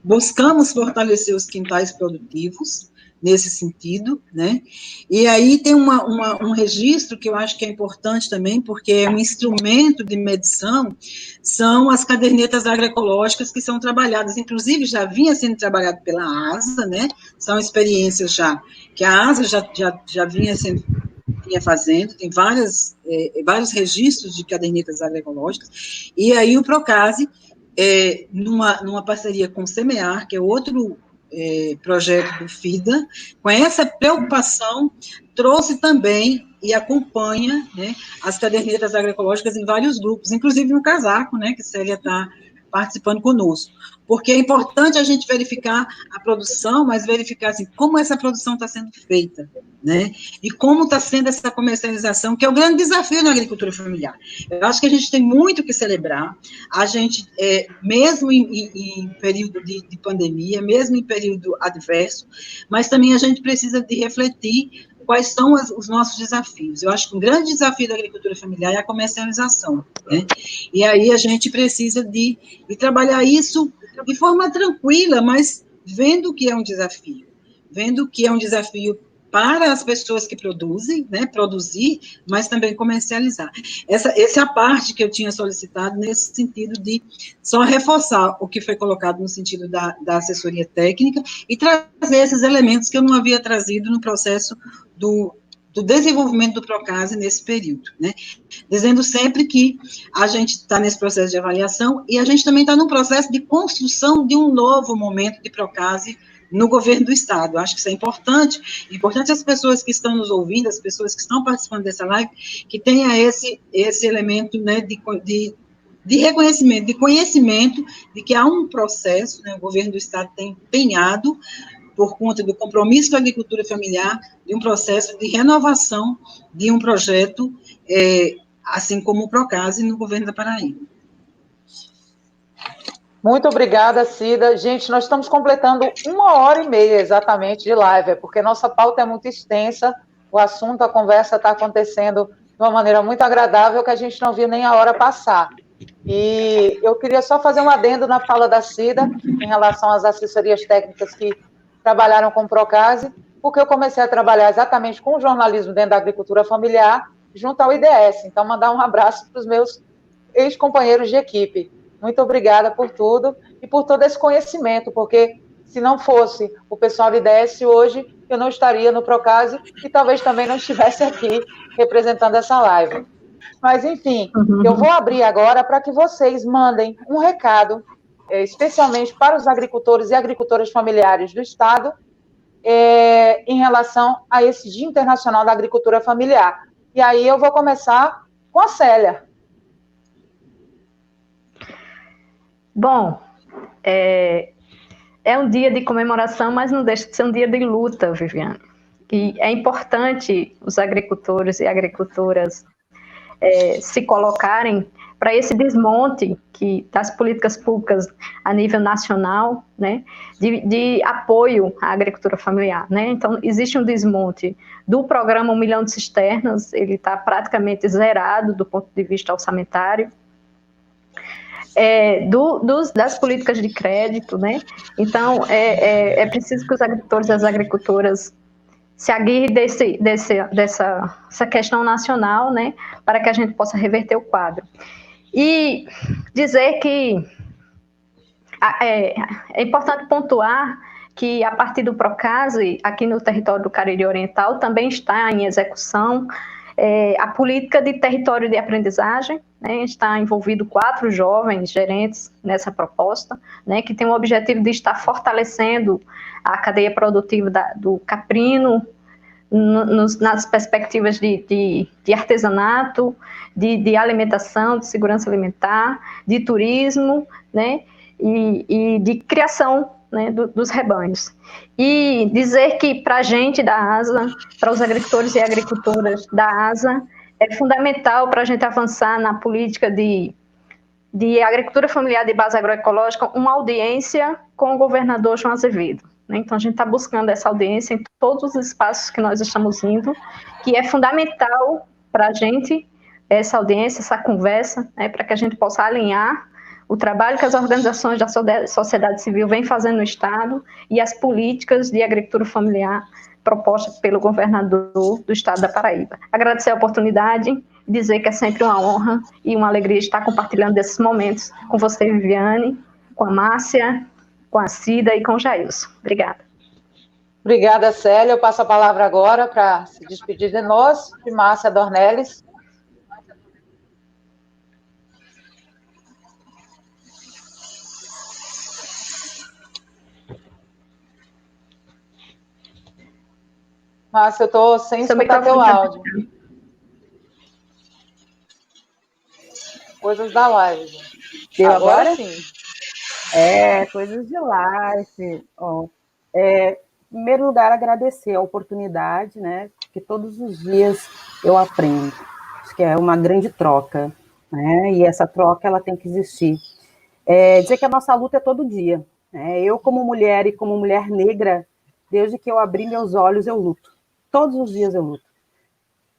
buscamos fortalecer os quintais produtivos, nesse sentido, né? E aí tem um registro que eu acho que é importante também, porque é um instrumento de medição, são as cadernetas agroecológicas que são trabalhadas, inclusive já vinha sendo trabalhado pela ASA, né? São experiências que a ASA já vinha fazendo, tem vários registros de cadernetas agroecológicas, e aí o Procase, numa parceria com o Semear, que é outro projeto do FIDA, com essa preocupação, trouxe também e acompanha, né, as cadernetas agroecológicas em vários grupos, inclusive no Casaco, né, que Célia está participando conosco, porque é importante a gente verificar a produção, mas verificar assim, como essa produção está sendo feita, né, e como está sendo essa comercialização, que é o grande desafio na agricultura familiar. Eu acho que a gente tem muito que celebrar, a gente, mesmo em período de pandemia, mesmo em período adverso, mas também a gente precisa de refletir quais são os nossos desafios. Eu acho que um grande desafio da agricultura familiar é a comercialização, né? E aí a gente precisa de trabalhar isso de forma tranquila, mas vendo que é um desafio, para as pessoas que produzem, né, produzir, mas também comercializar. Essa é a parte que eu tinha solicitado nesse sentido de só reforçar o que foi colocado no sentido da assessoria técnica e trazer esses elementos que eu não havia trazido no processo do desenvolvimento do Procase nesse período, né? Dizendo sempre que a gente está nesse processo de avaliação e a gente também está num processo de construção de um novo momento de Procase no governo do Estado. Acho que isso é importante. É importante as pessoas que estão nos ouvindo, as pessoas que estão participando dessa live, que tenha esse elemento, né, de reconhecimento, de conhecimento de que há um processo, né, o governo do Estado tem empenhado, por conta do compromisso da agricultura familiar, de um processo de renovação de um projeto, assim como o Procase no governo da Paraíba. Muito obrigada, Cida. Gente, nós estamos completando 1h30 exatamente de live, porque nossa pauta é muito extensa, o assunto, a conversa está acontecendo de uma maneira muito agradável, que a gente não viu nem a hora passar. E eu queria só fazer um adendo na fala da Cida, em relação às assessorias técnicas que trabalharam com o Procase, porque eu comecei a trabalhar exatamente com o jornalismo dentro da agricultura familiar, junto ao IDS. Então, mandar um abraço para os meus ex-companheiros de equipe. Muito obrigada por tudo e por todo esse conhecimento, porque se não fosse o pessoal do IDS hoje, eu não estaria no Procase e talvez também não estivesse aqui representando essa live. Mas, enfim, eu vou abrir agora para que vocês mandem um recado, especialmente para os agricultores e agricultoras familiares do Estado, em relação a esse Dia Internacional da Agricultura Familiar. E aí eu vou começar com a Célia. Bom, é um dia de comemoração, mas não deixa de ser um dia de luta, Viviane. E é importante os agricultores e agricultoras se colocarem para esse desmonte das políticas públicas a nível nacional, né, de apoio à agricultura familiar, né? Então, existe um desmonte do programa 1 milhão de cisternas, ele está praticamente zerado do ponto de vista orçamentário, das políticas de crédito, né? Então, é preciso que os agricultores e as agricultoras se aguirrem dessa questão nacional, né, para que a gente possa reverter o quadro. E dizer que é importante pontuar que, a partir do Procase, aqui no território do Cariri Oriental, também está em execução a política de território de aprendizagem, né? Está envolvido 4 jovens gerentes nessa proposta, né, que tem o objetivo de estar fortalecendo a cadeia produtiva do caprino, nas perspectivas de artesanato, de alimentação, de segurança alimentar, de turismo, né, e de criação, né, dos rebanhos. E dizer que, para a gente da ASA, para os agricultores e agricultoras da ASA, é fundamental para a gente avançar na política de agricultura familiar de base agroecológica, uma audiência com o governador João Azevedo. Então, a gente está buscando essa audiência em todos os espaços que nós estamos indo, que é fundamental para a gente, essa audiência, essa conversa, né, para que a gente possa alinhar o trabalho que as organizações da sociedade civil vêm fazendo no Estado e as políticas de agricultura familiar propostas pelo governador do Estado da Paraíba. Agradecer a oportunidade e dizer que é sempre uma honra e uma alegria estar compartilhando desses momentos com você, Viviane, com a Márcia, com a Cida e com o Jailson. Obrigada. Obrigada, Célia. Eu passo a palavra agora para se despedir de nós, de Márcia Dornelles. Márcia, eu estou sem escutar teu áudio. Coisas da live, gente. Agora sim. Coisas de live. Em primeiro lugar, agradecer a oportunidade, né? Porque todos os dias eu aprendo. Acho que é uma grande troca, né? E essa troca, ela tem que existir. Dizer que a nossa luta é todo dia, né? Eu, como mulher e como mulher negra, desde que eu abri meus olhos, eu luto. todos os dias eu luto.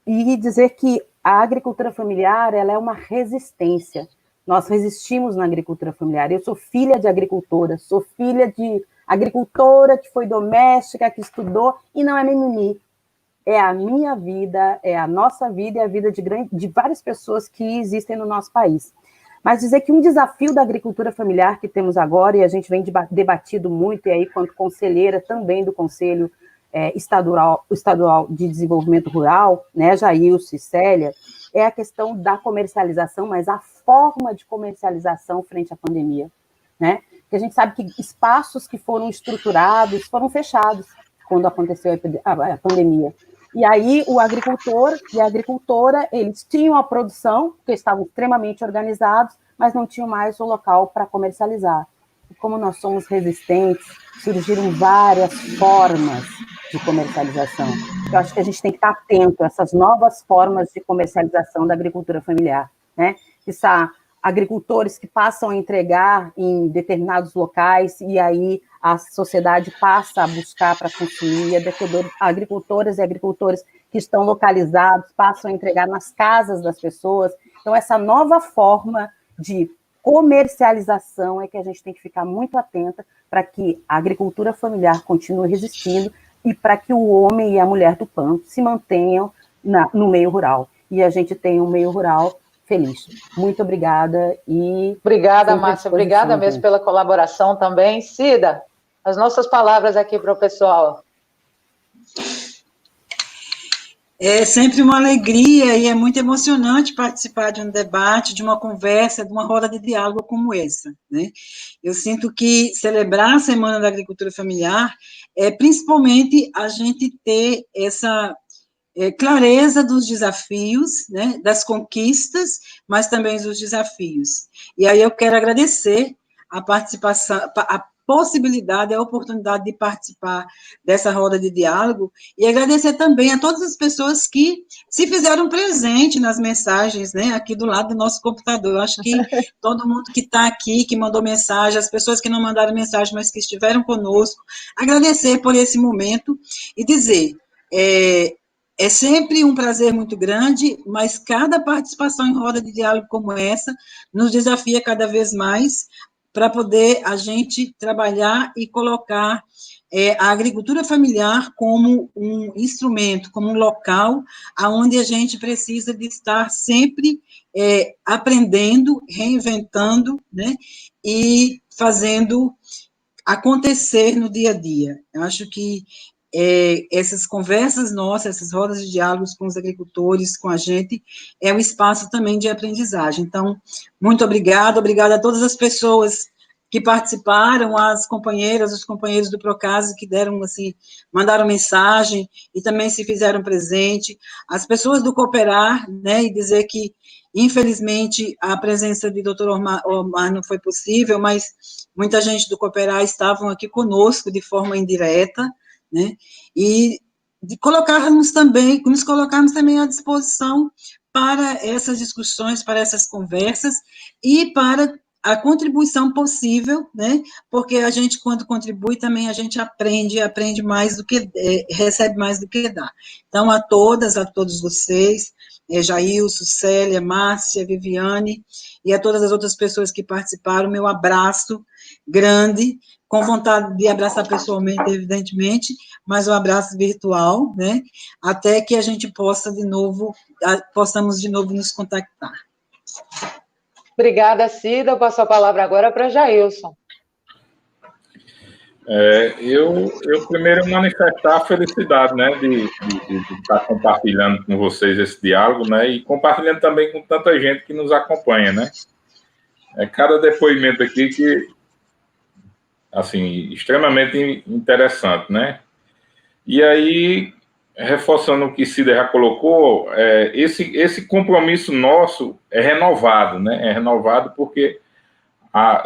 E dizer que a agricultura familiar, ela é uma resistência. Nós resistimos na agricultura familiar. Eu sou filha de agricultora, sou filha de agricultora que foi doméstica, que estudou, e não é mimimi. É a minha vida, é a nossa vida e a vida de várias pessoas que existem no nosso país. Mas dizer que um desafio da agricultura familiar que temos agora, e a gente vem debatido muito, e aí quanto conselheira também do Conselho Estadual de Desenvolvimento Rural, né, Jailson e Célia, é a questão da comercialização, mas a forma de comercialização frente à pandemia, né? Porque a gente sabe que espaços que foram estruturados foram fechados quando aconteceu a pandemia. E aí o agricultor e a agricultora, eles tinham a produção, porque estavam extremamente organizados, mas não tinham mais o local para comercializar. E como nós somos resistentes, surgiram várias formas de comercialização. Eu acho que a gente tem que estar atento a essas novas formas de comercialização da agricultura familiar, né? Agricultores que passam a entregar em determinados locais e aí a sociedade passa a buscar para consumir, agricultoras e agricultores que estão localizados passam a entregar nas casas das pessoas. Então, essa nova forma de comercialização é que a gente tem que ficar muito atenta para que a agricultura familiar continue resistindo e para que o homem e a mulher do campo se mantenham no meio rural. E a gente tem um meio rural feliz. Muito obrigada. Obrigada, Márcia. Obrigada mesmo pela colaboração também. Cida, as nossas palavras aqui para o pessoal. É sempre uma alegria e é muito emocionante participar de um debate, de uma conversa, de uma roda de diálogo como essa, né? Eu sinto que celebrar a Semana da Agricultura Familiar é principalmente a gente ter essa clareza dos desafios, né, das conquistas, mas também dos desafios. E aí eu quero agradecer a participação, a possibilidade, a oportunidade de participar dessa roda de diálogo e agradecer também a todas as pessoas que se fizeram presente nas mensagens, né, aqui do lado do nosso computador. Eu acho que todo mundo que está aqui, que mandou mensagem, as pessoas que não mandaram mensagem, mas que estiveram conosco, agradecer por esse momento e dizer, é sempre um prazer muito grande, mas cada participação em roda de diálogo como essa nos desafia cada vez mais para poder a gente trabalhar e colocar a agricultura familiar como um instrumento, como um local onde a gente precisa de estar sempre aprendendo, reinventando, né, e fazendo acontecer no dia a dia. Eu acho que essas conversas nossas, essas rodas de diálogos com os agricultores, com a gente, é um espaço também de aprendizagem. Então, muito obrigada a todas as pessoas que participaram, as companheiras, os companheiros do Procase que deram, assim, mandaram mensagem e também se fizeram presente, as pessoas do Cooperar, né, e dizer que, infelizmente, a presença de Dr. Omar não foi possível, mas muita gente do Cooperar estavam aqui conosco de forma indireta, né, e de nos colocarmos também à disposição para essas discussões, para essas conversas e para a contribuição possível, né, porque a gente, quando contribui, também a gente aprende mais do que, recebe mais do que dá. Então, a todos vocês, Jailson, Célia, Márcia, Viviane, e a todas as outras pessoas que participaram, meu abraço grande, com vontade de abraçar pessoalmente, evidentemente, mas um abraço virtual, né, até que a gente possamos de novo nos contactar. Obrigada, Cida. Eu passo a palavra agora para Jailson. Eu primeiro manifestar a felicidade, né, de estar compartilhando com vocês esse diálogo, né, e compartilhando também com tanta gente que nos acompanha, né. Cada depoimento aqui que, assim, extremamente interessante, né. E aí, reforçando o que Cida já colocou, esse compromisso nosso é renovado, né, porque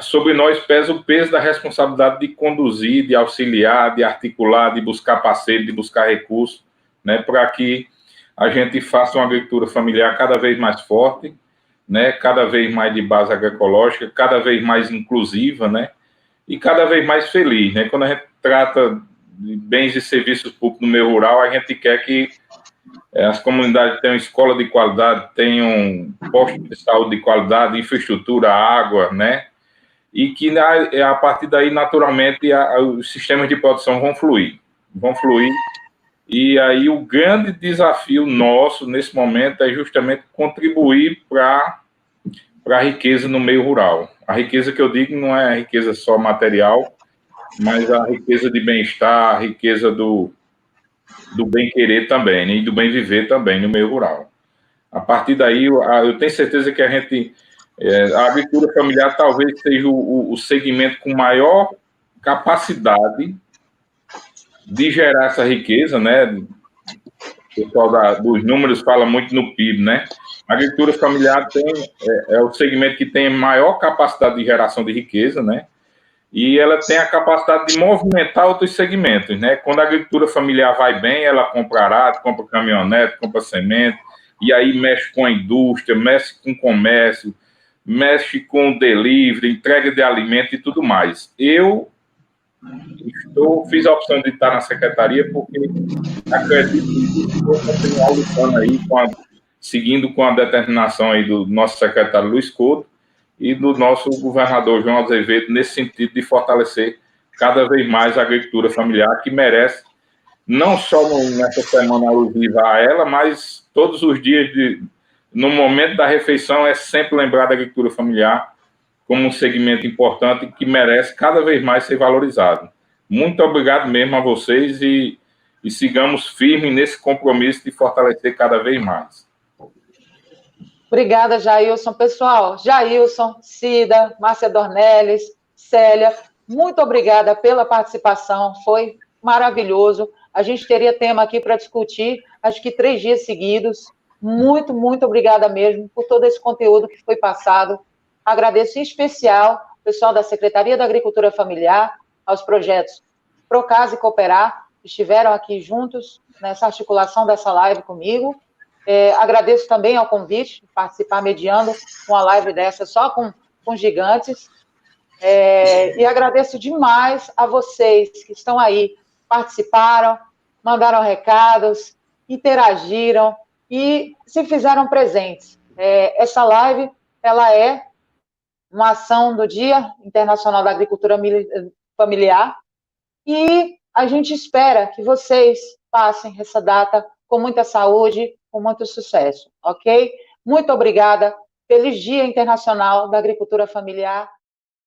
sobre nós pesa o peso da responsabilidade de conduzir, de auxiliar, de articular, de buscar parceiro, de buscar recursos, né, para que a gente faça uma agricultura familiar cada vez mais forte, né, cada vez mais de base agroecológica, cada vez mais inclusiva, né, e cada vez mais feliz, né. Quando a gente trata bens e serviços públicos no meio rural, a gente quer que as comunidades tenham escola de qualidade, tenham postos de saúde de qualidade, infraestrutura, água, né? E que a partir daí, naturalmente, os sistemas de produção vão fluir. E aí o grande desafio nosso, nesse momento, é justamente contribuir para a riqueza no meio rural. A riqueza que eu digo não é a riqueza só material, mas a riqueza de bem-estar, a riqueza do bem-querer também, né? E do bem-viver também no meio rural. A partir daí, eu tenho certeza que a agricultura familiar talvez seja o segmento com maior capacidade de gerar essa riqueza, né? O pessoal dos números fala muito no PIB, né? A agricultura familiar é o segmento que tem maior capacidade de geração de riqueza, né? E ela tem a capacidade de movimentar outros segmentos, né? Quando a agricultura familiar vai bem, ela compra arado, compra caminhonete, compra semente, e aí mexe com a indústria, mexe com o comércio, mexe com o delivery, entrega de alimento e tudo mais. Eu fiz a opção de estar na secretaria porque acredito que vou continuar lutando aí, seguindo com a determinação aí do nosso secretário Luiz Couto e do nosso governador João Azevedo, nesse sentido de fortalecer cada vez mais a agricultura familiar, que merece, não só nessa semana alusiva a ela, mas todos os dias, no momento da refeição, é sempre lembrar da agricultura familiar como um segmento importante que merece cada vez mais ser valorizado. Muito obrigado mesmo a vocês e sigamos firmes nesse compromisso de fortalecer cada vez mais. Obrigada, Jailson. Pessoal, Jailson, Cida, Márcia Dornelles, Célia, muito obrigada pela participação, foi maravilhoso. A gente teria tema aqui para discutir, acho que 3 dias seguidos. Muito, muito obrigada mesmo por todo esse conteúdo que foi passado. Agradeço em especial o pessoal da Secretaria da Agricultura Familiar, aos projetos Procasa e Cooperar, que estiveram aqui juntos nessa articulação dessa live comigo. Agradeço também ao convite de participar mediando uma live dessa só com gigantes. E agradeço demais a vocês que estão aí, participaram, mandaram recados, interagiram e se fizeram presentes. Essa live, ela é uma ação do Dia Internacional da Agricultura Familiar e a gente espera que vocês passem essa data com muita saúde, com muito sucesso, ok? Muito obrigada. Feliz Dia Internacional da Agricultura Familiar